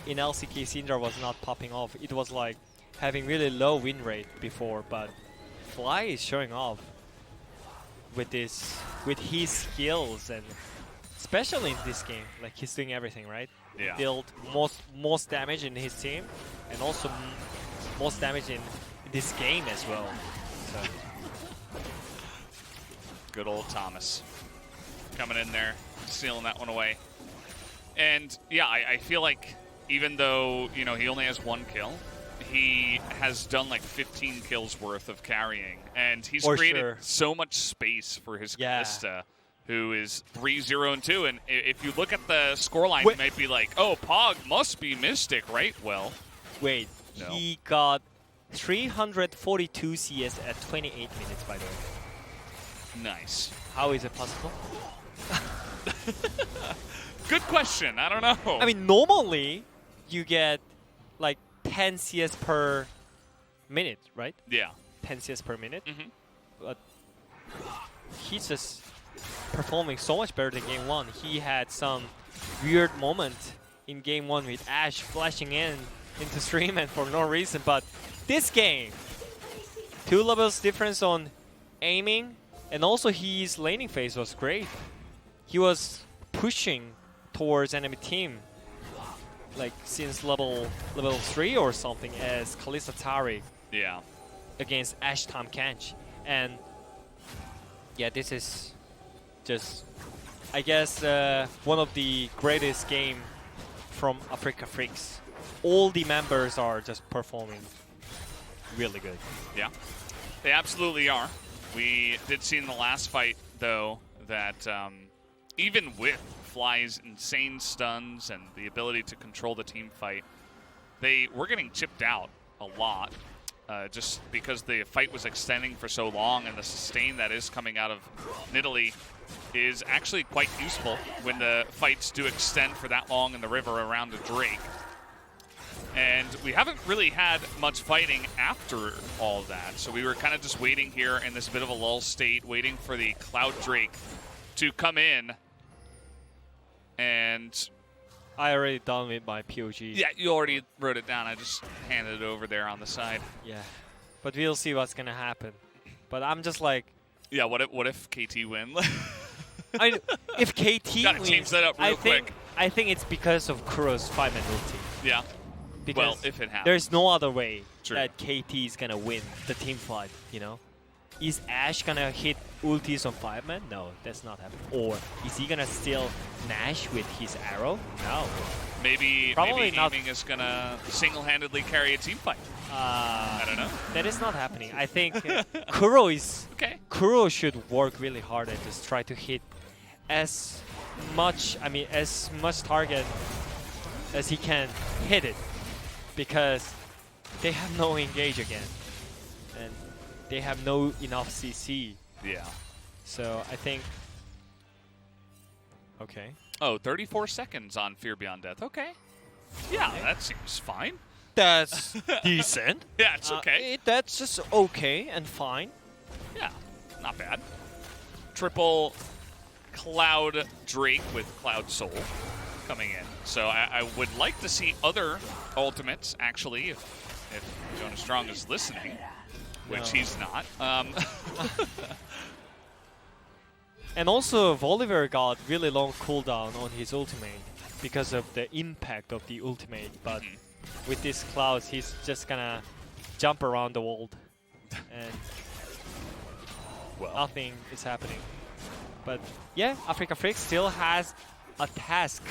in LCK Syndra was not popping off. It was like having really low win rate before, but Fly is showing off with his skills, and especially in this game, like he's doing everything, right? Yeah. Dealt most damage in his team, and also most damage in this game as well. So. Good old Thomas coming in there, stealing that one away. And yeah, I feel like even though, you know, he only has 1 kill, he has done like 15 kills worth of carrying, and he's For created sure. so much space for his Yeah. Callista, who is 3-0-2. And if you look at the scoreline, you might be like, oh, Pog must be Mystic, right? Well, Wait, No. he got 342 CS at 28 minutes, by the way. nice. How is it possible? Good question. I don't know. I mean, normally you get like 10 CS per minute, right? yeah. 10 CS per minute. Mhm. But he's just performing so much better than game 1. He had some weird moment in game 1 with Ashe flashing into stream and for no reason. But this game, 2 levels difference on aiming, and also his laning phase was great. He was pushing towards enemy team like since level 3 or something as Kalista Tari Yeah. against Ashe Tom Kench. And yeah, this is just, I guess, one of the greatest game from Afreeca Freecs. All the members are just performing really good. Yeah, they absolutely are. We did see in the last fight, though, that even with Fly's insane stuns and the ability to control the team fight, they were getting chipped out a lot just because the fight was extending for so long, and the sustain that is coming out of Nidalee is actually quite useful when the fights do extend for that long in the river around the Drake. And we haven't really had much fighting after all that, so we were kind of just waiting here in this bit of a lull state, waiting for the Cloud Drake to come in. And I already done with my POG. yeah, you already wrote it down. I just handed it over there on the side. Yeah. But we'll see what's gonna happen. But I'm just like, Yeah, what if KT win? I mean, if KT Gotta wins, change that up real quick. I think it's because of Kuro's 5-man ulti. Yeah. Because Well, if it happens. there's no other way True. that KT is gonna win the team fight, you know? Is Ashe gonna hit ultis on 5-man? No, that's not happening. Or is he gonna steal Nash with his arrow? No. Maybe Probably not. aiming is gonna single-handedly carry a team fight. I don't know. That is not happening. I think Okay. Kuro should work really hard and just try to hit as much target as he can hit it, because they have no engage again, and they have no enough CC. Yeah. So I think, okay. Oh, 34 seconds on Fear Beyond Death. Okay. Yeah, that seems fine. that's decent. Yeah, it's okay. That's just okay and fine. Yeah, not bad. Triple Cloud Drake with Cloud Soul coming in. So I would like to see other ultimates, actually, if Jonas Strong is listening, which he's not. And also, Volibear got really long cooldown on his ultimate because of the impact of the ultimate. But with these clouds, he's just gonna jump around the world, and nothing is happening. But yeah, Afreeca Freecs still has a task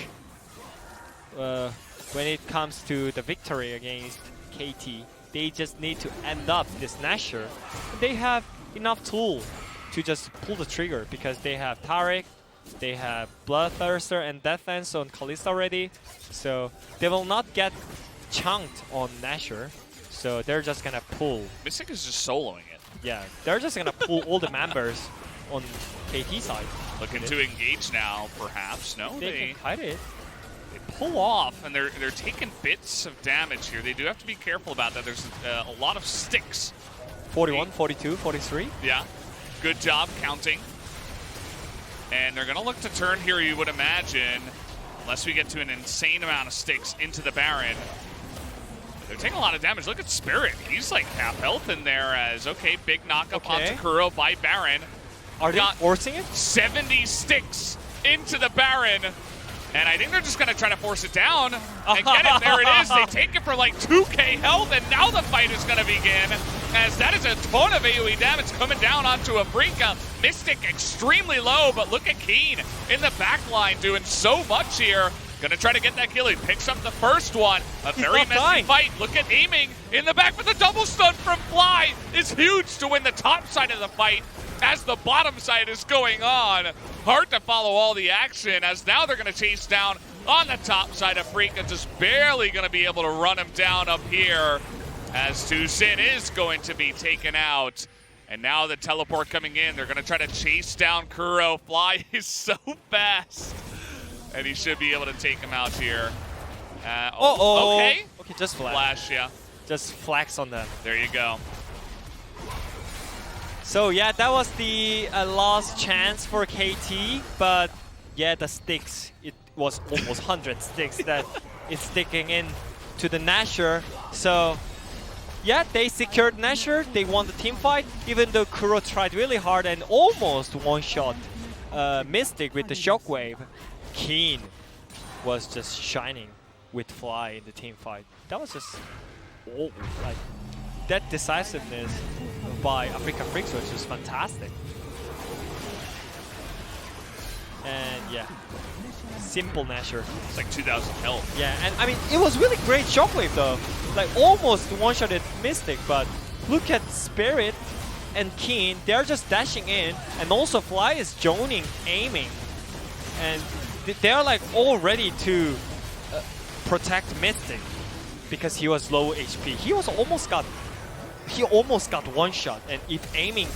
when it comes to the victory against KT. They just need to end up this Nasher. They have enough tool to just pull the trigger because they have Taric, they have Bloodthirster and Deathlands on Kalista already. So they will not get chunked on Nasher. So they're just gonna pull. Mystic is just soloing it. Yeah, they're just gonna pull all the members on KT side. Looking to engage now, perhaps. No, They can cut it. They pull off, and they're taking bits of damage here. They do have to be careful about that. There's a lot of sticks. 41, 42, 43. Yeah, good job counting. And they're going to look to turn here, you would imagine, unless we get to an insane amount of sticks into the Baron. They're taking a lot of damage. Look at Spirit. He's like half health in there as, okay, big knock-up on Takuro by Baron. Are they forcing it? 70 sticks into the Baron. And I think they're just going to try to force it down and get it. There it is. They take it for like 2k health, and now the fight is going to begin. As that is a ton of AoE damage coming down onto Afreeca. Mystic extremely low, but look at Keen in the back line doing so much here. Gonna try to get that kill. He picks up the first one. A very messy fight. Look at aiming in the back, but the double stun from Fly is huge to win the top side of the fight as the bottom side is going on. Hard to follow all the action as now they're gonna chase down on the top side. Afreeca just barely gonna be able to run him down up here as Tucson is going to be taken out. And now the teleport coming in. They're gonna try to chase down Kuro. Fly is so fast. And he should be able to take him out here. Okay. Okay, just flash, yeah. Just flax on them. There you go. So yeah, that was the last chance for KT, but yeah, the sticks, it was almost 100 sticks that is sticking in to the Nasher. So yeah, they secured Nasher, they won the team fight, even though Kuro tried really hard and almost one-shot Mystic with the Shockwave. Keen was just shining with Fly in the team fight. That was just like that decisiveness by Afreeca Freecs was just fantastic. And yeah, simple Nasher. It's like 2,000 health. Yeah, and I mean it was really great Shockwave though. Like almost one-shotted Mystic, but look at Spirit and Keen, they're just dashing in, and also Fly is joining, aiming, and they're like all ready to protect Mystic because he was low HP. He almost got one shot, and if aiming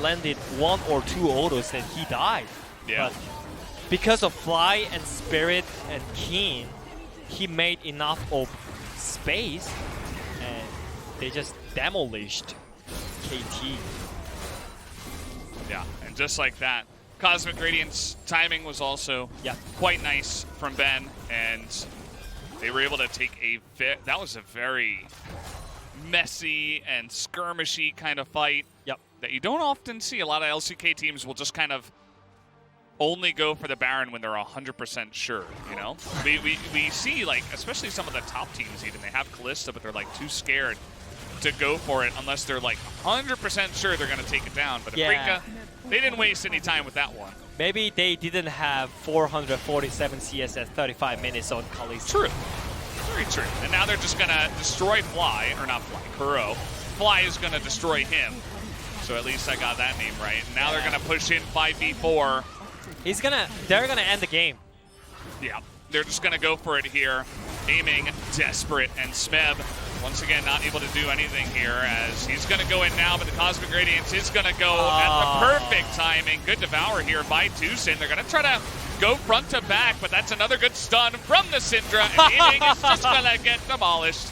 landed 1 or 2 autos, then he died. Yeah. But because of Fly and Spirit and Keen, he made enough of space, and they just demolished KT. Yeah, and just like that, Cosmic Radiant's timing was also quite nice from Ben, and they were able to take that was a very messy and skirmishy kind of fight that you don't often see. A lot of LCK teams will just kind of only go for the Baron when they're 100% sure, you know? we see, like, especially some of the top teams even, they have Kalista, but they're like too scared to go for it unless they're like 100% sure they're going to take it down. But Afreeca, they didn't waste any time with that one. Maybe they didn't have 447 CS at 35 minutes on Kalista. True. Very true. And now they're just going to destroy Fly, or not Fly, Kuro. Fly is going to destroy him. So at least I got that name right. And now they're going to push in 5v4. They're gonna end the game. Yeah, they're just gonna go for it here. Aiming, desperate, and Smeb, once again, not able to do anything here as he's gonna go in now, but the Cosmic Radiance is gonna go at the perfect timing. Good devour here by Tucson. They're gonna try to go front to back, but that's another good stun from the Syndra, and aiming is just gonna get demolished.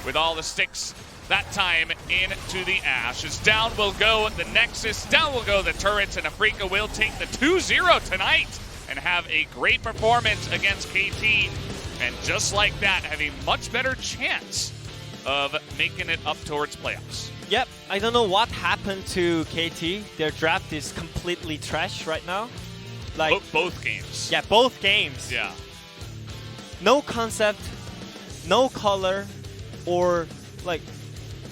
with all the sticks. That time into the Ash. As down will go the Nexus, down will go the turrets, and Afreeca will take the 2-0 tonight and have a great performance against KT. And just like that, have a much better chance of making it up towards playoffs. Yep, I don't know what happened to KT. Their draft is completely trash right now. Like Both games. yeah, both games. Yeah. No concept, no color, or like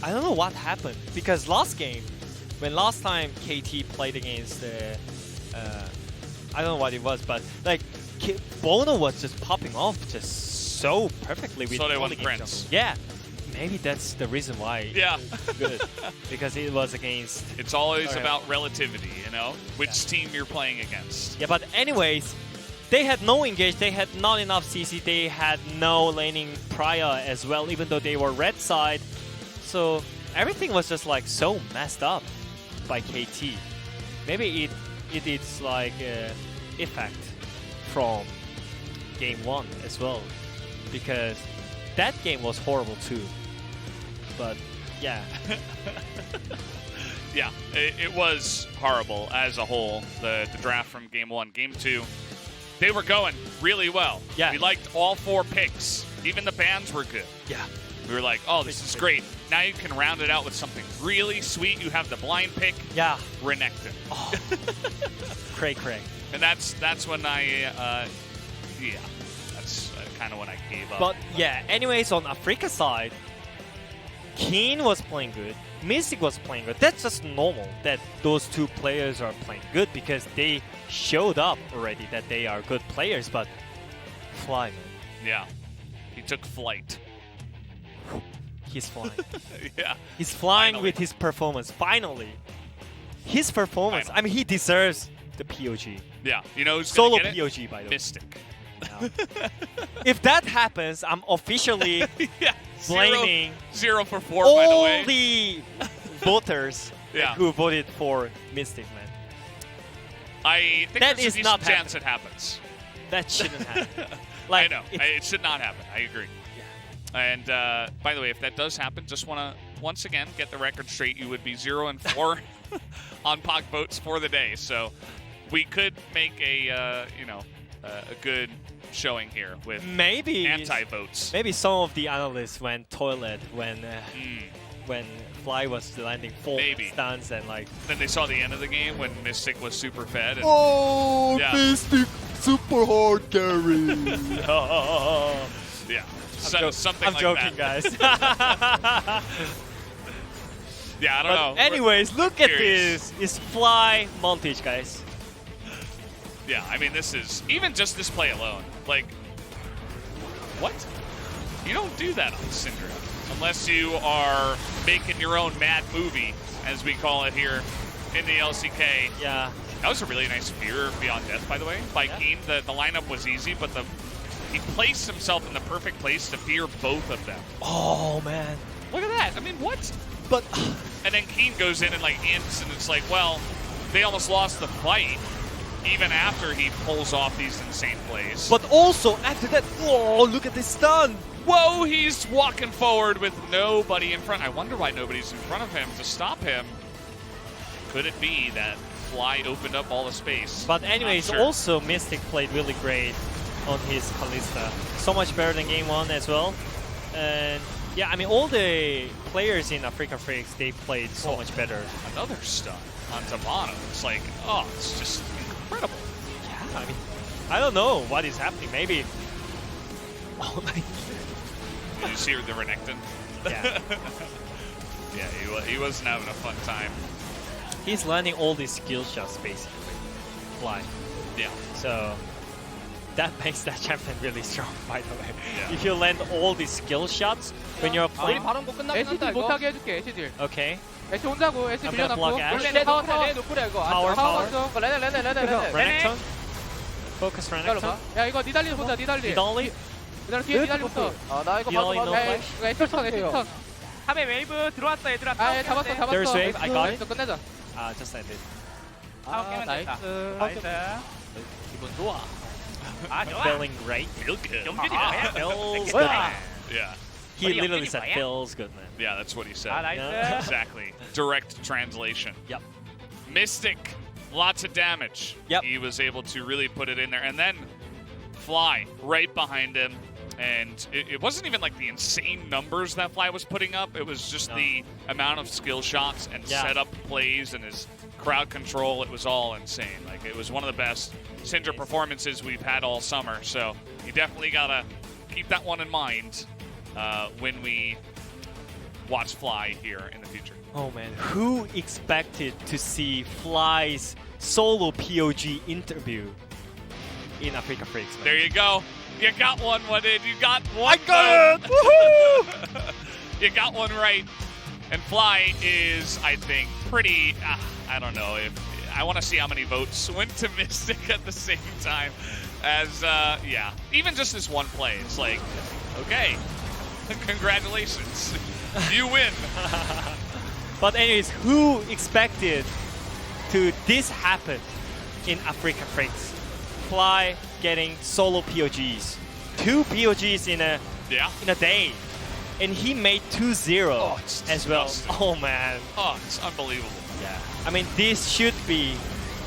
I don't know what happened because last time KT played against I don't know what it was, but like Bono was just popping off just so perfectly with So they all won the games. Prince. Yeah, maybe that's the reason why. Yeah. It's good because it was against. It's always Okay. about relativity, you know? Which team you're playing against. Yeah, but anyways, they had no engage, they had not enough CC, they had no laning prior as well, even though they were red side. So everything was just like so messed up by KT. Maybe it is like effect from game 1 as well, because that game was horrible too. But yeah. Yeah, it was horrible as a whole, the draft from game 1. Game 2, they were going really well. Yeah. We liked all 4 picks. Even the bans were good. Yeah. We were like, oh, this is great. Now you can round it out with something really sweet. You have the blind pick, Yeah. Renekton. Oh. Cray. And that's when I, yeah, that's kind of when I gave up. But yeah, anyways, on Afreeca side, Keen was playing good, Mystic was playing good. That's just normal that those two players are playing good because they showed up already that they are good players, but Fly, man. Yeah, he took flight. He's flying. Yeah. He's flying Finally. with his performance, finally. His performance, Finally. I mean, he deserves the POG. Yeah, you know who's Solo gonna get it? POG, by the way. Mystic. Yeah. If that happens, I'm officially Yeah, blaming 0 for 4, by the all way. the voters Yeah. who voted for Mystic, man. I think That there's is a not decent chance it happens. That shouldn't happen. I know. it- It should not happen. I agree. And by the way, if that does happen, just want to once again get the record straight. You would be 0 and 4 on POC votes for the day. So we could make a a good showing here with maybe anti-votes. maybe some of the analysts went toilet when Fly was landing full Maybe. stuns and like. Then they saw the end of the game when Mystic was super fed. And, Oh, Yeah. Mystic, super hard carry. yeah, something I'm like joking, that. guys. Yeah, I don't know. But anyways, look at curious. this. It's Fly montage, guys. Yeah, I mean, this is even just this play alone. Like, what? You don't do that on Syndra unless you are making your own mad movie, as we call it here in the LCK. Yeah. That was a really nice fear beyond death, by the way, by Keen. The lineup was easy, but he placed himself in the perfect place to fear both of them. Oh man. Look at that. I mean, what? But And then Keen goes in and like ints, and it's like, well, they almost lost the fight even after he pulls off these insane plays. but also after that, oh look at this stun. Whoa, he's walking forward with nobody in front. I wonder why nobody's in front of him to stop him. Could it be that Fly opened up all the space? But anyways, Not sure. also Mystic played really great on his Kalista. So much better than game 1 as well. And yeah, I mean all the players in Afreeca Freecs, they played so much better. Another stun on Tabano. It's like, oh, it's just incredible. Yeah, I mean, I don't know what is happening. Maybe. Oh my. Did you see the Renekton? Yeah. Yeah, he wasn't having a fun time. He's learning all these skill shots basically. Fly. Yeah. So that makes that champion really strong, by the way. Yeah. If you land all these skill shots when you're 우리 playing. 바로 못 끝나긴 한다 애쉬 이거. 못하게 해줄게 애쉬들. Okay. 애쉬 온다고 애쉬 I'm 밀려놨고. gonna block Ash. 원래 타워 타워. 내 노플이야 이거. Power, 타워 power. 갔어. 레네. Renekton. Focus 기다려봐. Renekton. 야 이거 니달리 보자 니달리. Nidali. 기다려 뒤에 니달리부터. 나 이거 You only know 야 flash. 이거 애쉬 턴 애쉬 턴. 탑에 웨이브 들어왔어 얘들아. 아 잡았어. There's wave, I got it. 이거 끝내자. Just ended. 타워 깨면 됐다. 나이스. 기분 좋아. 아 좋아. Feeling great. Feel good. 경준이가 그냥 Feels good. good. Yeah. He literally said feels good, man. Yeah, that's what he said. 아, 나이스. Yeah. Exactly. Direct translation. Yep. Mystic, lots of damage. Yep. He was able to really put it in there. And then Fly right behind him. And it wasn't even like the insane numbers that Fly was putting up. It was just the amount of skill shots and setup plays and his crowd control. It was all insane. Like, it was one of the best Syndra performances we've had all summer. So you definitely got to keep that one in mind when we watch Fly here in the future. Oh man, who expected to see Fly's solo POG interview in Afreeca Freecs? Man? There you go. You got one, Wadid. You got one. I got it! Woohoo! You got one right. And Fly is, I think, pretty. I don't know if I want to see how many votes went to Mystic at the same time as, yeah. Even just this one play, it's like, okay, congratulations, you win. But anyways, who expected to this happen in Afreeca Freecs? Fly getting solo POGs, 2 POGs in a day, and he made 2-0 as well. disgusting. Oh man, Oh, it's unbelievable. yeah. I mean, this should be.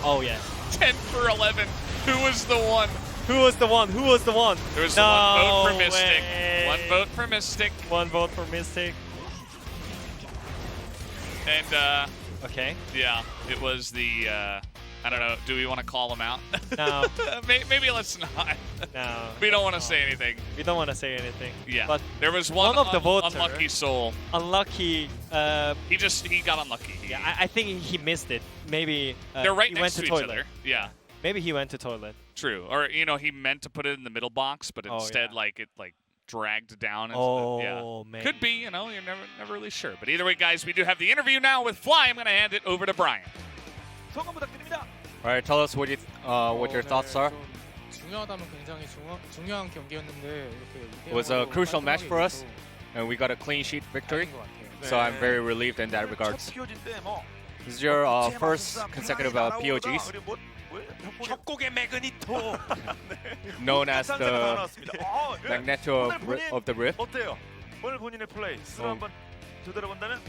Oh yeah. 10 for 11. Who was the one? Who was the one? Who was the one? There was no one vote for Mystic. way. One vote for Mystic. One vote for Mystic. And Okay. yeah, it was the. I don't know. Do we want to call him out? No. Maybe let's not. No. We don't want to say anything. We don't want to say anything. Yeah. But there was one of the voters- unlucky soul. unlucky. He got unlucky. Yeah, I think he missed it. Maybe They're right he next went to to each toilet. other. Yeah, Maybe he went to toilet. true. Or he meant to put it in the middle box, but Oh, instead yeah. it dragged down. Into Oh the, man. Could be. You're never really sure. But either way, guys, we do have the interview now with Fly. I'm going to hand it over to Brian. All right, tell us what your thoughts are. 중요하다면 굉장히 중요한 경기였는데 이렇게 It was a crucial match for us, and we got a clean sheet victory. So I'm very relieved in that regards. This is your first consecutive POGs, known as the Magneto of the Rift. 어때요? 오늘 본인의 플레이 스스로 한번 되돌아본다면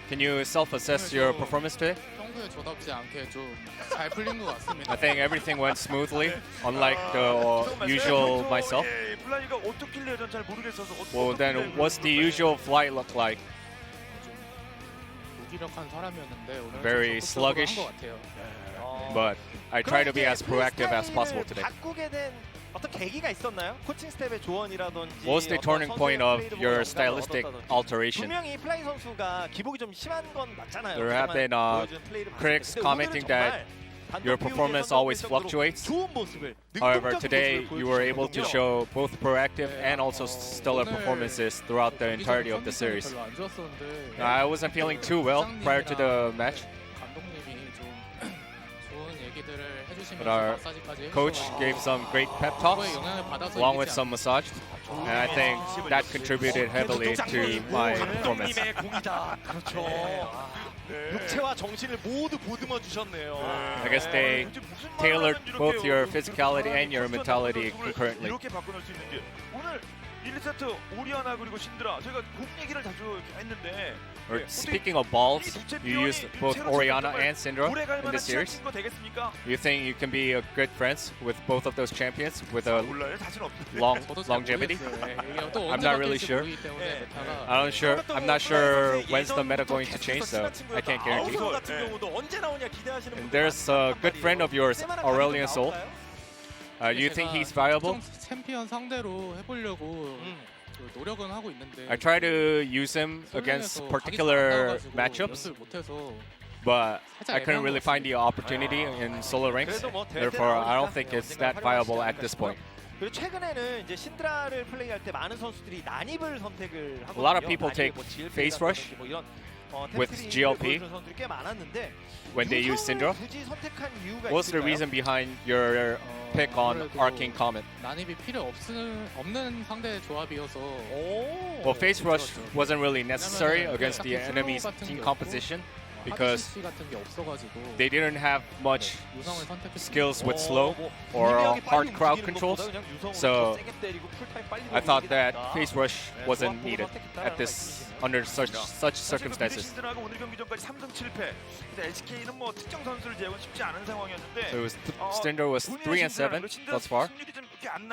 Can you self-assess your performance today? 평소에 저답지 않게 좀 잘 풀린 것 같습니다. I think everything went smoothly, unlike the usual myself. 플라이가 어떻길래 전 잘 모르겠어서. Well, then what's the usual flight look like? 무기력한 사람이었는데 오늘 Very sluggish. 한것 같아요. But I try to be as proactive as possible today. 바꾸게 된 어떤 계기가 있었나요? 코칭 스텝의 조언이라든지 What was the turning point of your stylistic alteration? 분명히 플라이 선수가 기복이 좀 심한 건 맞잖아요. There have been critics commenting that your performance always fluctuates. However, today you were able to show both proactive and also stellar performances throughout the entirety of the series. 별로 안 좋았었는데 I wasn't feeling too well prior to the match, 감독님이 좀 좋은 얘기들을 해주시면서 but our 마사지까지 coach gave some great pep talks 그거에 영향을 받아서 along with 이기지 some massage, and I think that contributed heavily to my performance. 감독님의 공이다. 그렇죠. 육체와 정신을 모두 보듬어 주셨네요. I guess they tailored both your physicality and your mentality concurrently. 이렇게 바꿔놓을 수 있는 게 오늘 1세트 오리아나 그리고 신드라 저희가 공 얘기를 자주 했는데. Or speaking of balls, you used both Orianna and Syndra in this series. You think you can be good friends with both of those champions with a long longevity? I'm not really sure. I'm not sure when's the meta going to change, so I can't guarantee. And there's a good friend of yours, Aurelian Soul. Do you think he's viable? 챔피언 상대로 해보려고 노력은 하고 있는데 I try to use him against particular matchups, but I couldn't really find the opportunity in solo ranks. Therefore, I don't think it's that viable at this point. 그리고 최근에는 이제 신드라를 플레이할 때 많은 선수들이 난입을 선택을 하거든요. A lot of people take face rush with GLP when they use Syndra. What's the reason behind your pick on Arcane Comet? 난입이 필요 없는 상대 조합이어서 Well, face rush wasn't really necessary against the enemy's team composition. because 하드 CC 같은 게 없어가지고 they didn't have much 유성을 선택했습니다. skills with slow or hard crowd controls. So I thought that phase rush wasn't needed at this under such circumstances. 신드라가 오늘 경기 전까지 3승 7패. LCK는 뭐 특정 선수를 제외하고는 쉽지 않은 상황이었는데. So it was Syndra was 3-7 thus far. 승률이 좀 이렇게 안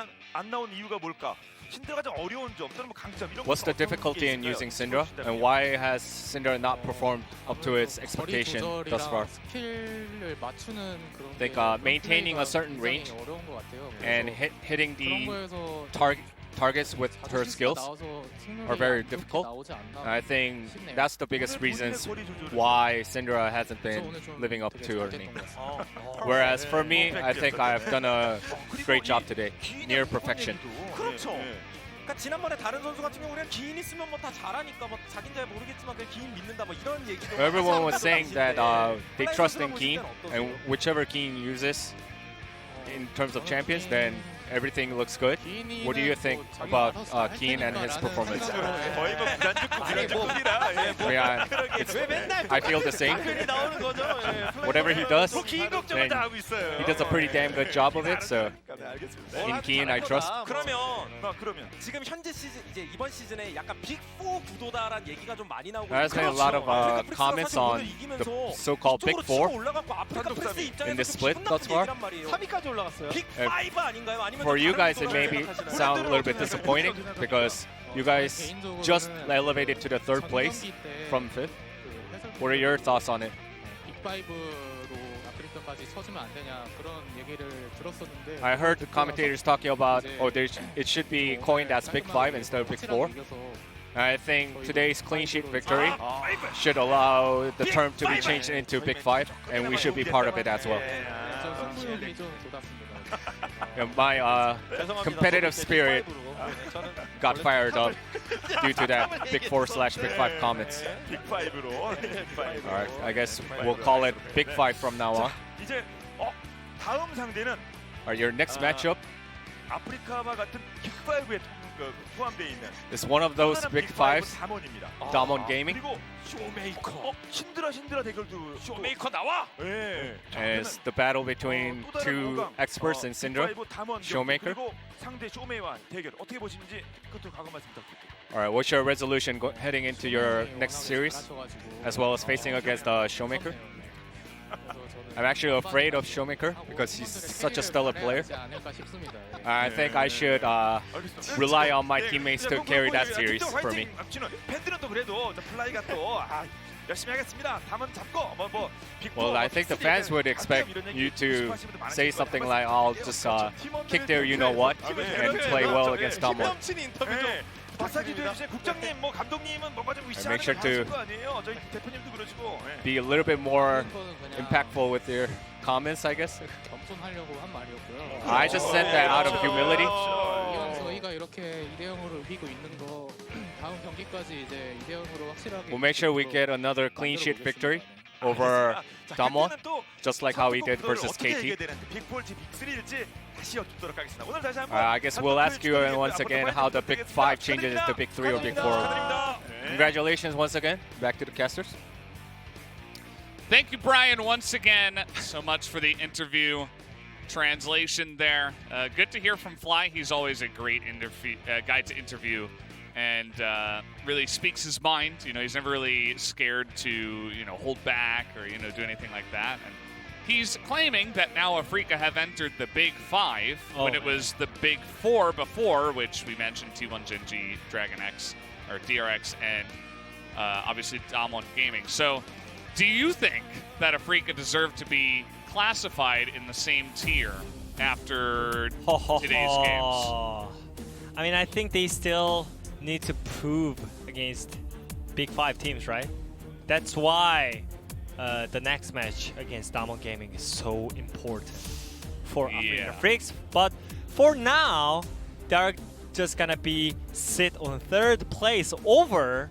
나온 이유가 뭘까? 신드라가 좀 어려운 점 또는 뭐 강점 이런 What's the 어떤 게 difficulty in 있을까요? using Syndra, and why has Syndra not performed up to its expectation thus far? 스킬을 맞추는 그런 I think 게 maintaining a 플레이가 certain 굉장히 range 어려운 것 같아요. and 그래서 hitting 그런 the 거에서 targets with her skills 나와서 승률이 are very 안 좋게 difficult. 나오지 않나 And I think 싶네요. that's the biggest reasons why Syndra hasn't 그래서 been 오늘 좀 living up 되게 to her 잘 name. 됐던 것 같습니다. Whereas for me, I think I've done a great job today, near perfection. 그렇죠. 그러니까 지난번에 다른 선수 같은 경우는 기인 있으면 뭐 다 잘하니까 뭐 자긴 잘 모르겠지만 그 기인 믿는다 뭐 이런 얘기도 Everyone was 하지 saying that 않았는데 they trust in 플라이 Keen, 선수를 보실 때는 and 어떠세요? whichever Keen uses in terms of champions, then everything looks good. What do you think about Keen and his performance? 거의 뭐 불안주급이라. I feel the same. 답변이 나오는 거죠. Whatever he does, 뭐 기인 걱정을 then 다 하고 있어요. he does a pretty damn good job of it. So 네, 알겠습니다. in Keen, I trust. 그러면 그러면 지금 현재 시즌 이제 이번 시즌에 약간 빅4 구도다라는 얘기가 좀 많이 나오고 There's been a lot of comments on the so-called Big Four in this split thus far. 3위까지 올라갔어요. 빅5 아닌가요? 아니면 For 좀 you 다른 guys, it 구도를 may be 생각하시나요? sound a little bit disappointing because you guys just elevated to the third place from fifth. What are your thoughts on it? 빅5로 아프리카까지 쳐주면 안 되냐 그런 얘기를 들었었는데 I heard the commentators talking about, it should be coined as Big Five instead of Big Four. I think today's clean sheet victory should allow the term to be changed into Big Five, and we should be part of it as well. 승부욕이 좀 돋았습니다. My competitive spirit got fired up due to that Big 4/Big 5 comments. 빅5로. All right, I guess we'll call it Big 5 from now on. 이제 다음 상대는 All right, your next matchup 아프리카와 같은 빅5에 포함되어 있는 is one of those Big 5s, 담원입니다. Damon Gaming. 그리고 쇼메이커. 신드라 대결도 쇼메이커 나와. 예. Is the battle between two experts in Syndra. Showmaker. 그리고 상대 쇼메이와 대결 어떻게 보시는지 끝으로 각오 말씀 부탁드립니다. All right, what's your resolution heading into your next series, as well as facing against Showmaker? I'm actually afraid of Showmaker because he's such a stellar player. I think I should rely on my teammates to carry that series for me. 팬들은 또 그래도 플라이가 또 열심히 하겠습니다. 담은 잡고 뭐 Well, I think the fans would expect you to say something like, "I'll just kick their you-know-what and play well against Damon." 박사기도 해주세요. 국장님, 뭐 감독님은 뭔가 좀 make sure to 거 아니에요? 저희 대표님도 그러시고. Be a little bit more impactful with your comments, I guess. 겸손하려고 한 말이었고요. I just said that out of humility. 이왕 저희가 이렇게 2대0으로 이기고 있는 거 다음 경기까지 이제 2대0으로 확실하게 We'll make sure we get another clean sheet victory over Damon, just like how we did versus KT. 빅4일지 빅3일지 다시 여쭙도록 하겠습니다. 오늘 다시 한번 I guess we'll ask you once again how the Big 5 changes into Big 3 or Big 4. Congratulations once again. Back to the casters. Thank you, Brian, once again. So much for the interview translation there. Good to hear from Fly. He's always a great guy to interview and really speaks his mind. You know, he's never really scared to, hold back or, do anything like that. And he's claiming that now Afreeca have entered the Big 5 when it was the Big 4 before, which we mentioned T1 Genji, Dragon X, or DRX, and obviously Damon Gaming. So, do you think that Afreeca deserve to be classified in the same tier after today's games? I mean, I think they still need to prove against Big 5 teams, right? That's why the next match against Damon Gaming is so important for Afreeca Freecs. But for now, they're just gonna be sit on third place over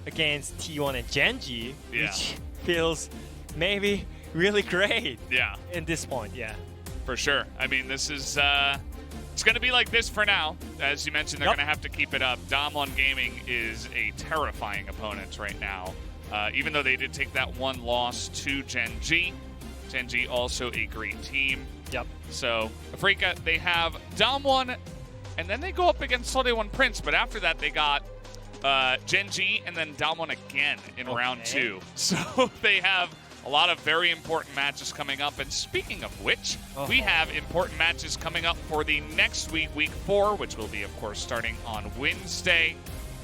against T1 and Genji, which feels maybe really great. Yeah. In this point, for sure. I mean, this is It's going to be like this for now. As you mentioned, they're Yep. going to have to keep it up. Damwon Gaming is a terrifying opponent right now. Even though they did take that one loss to Gen G. Gen G also a great team. Yep. So, Afreeca, they have Damwon, and then they go up against Solde One Prince, but after that they got Gen G and then Damwon again in round 2. So they have a lot of very important matches coming up. And speaking of which, we have important matches coming up for the next week, week 4, which will be, of course, starting on Wednesday.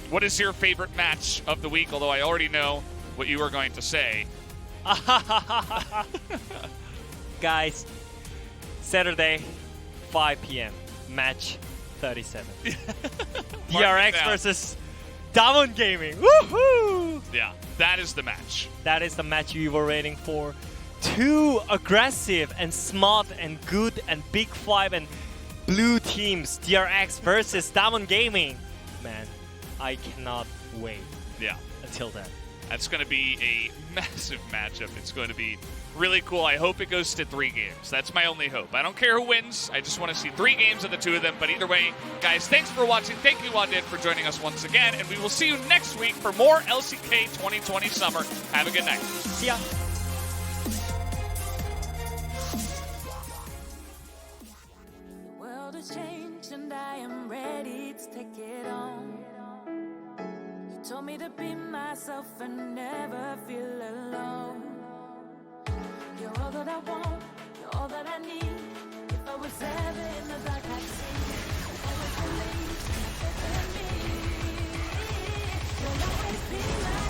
What is your favorite match of the week? Although I already know what you are going to say. Guys, Saturday, 5 p.m. match 37. DRX versus Damwon Gaming. Woohoo! Yeah, that is the match. That is the match you were waiting for. Two aggressive and smart and good and big 5 and blue teams. DRX versus Damwon Gaming. Man, I cannot wait. Yeah. Until then. That's going to be a massive matchup. It's going to be really cool. I hope it goes to 3 games. That's my only hope. I don't care who wins. I just want to see 3 games of the 2 of them. But either way, guys, thanks for watching. Thank you, Wadid, for joining us once again. And we will see you next week for more LCK 2020 Summer. Have a good night. See ya. The world has changed and I am ready to take it on. You told me to be myself and never feel alone. You're all that I want, you're all that I need. If I was ever in the dark, I'd see. Always believe in me. You'll always be my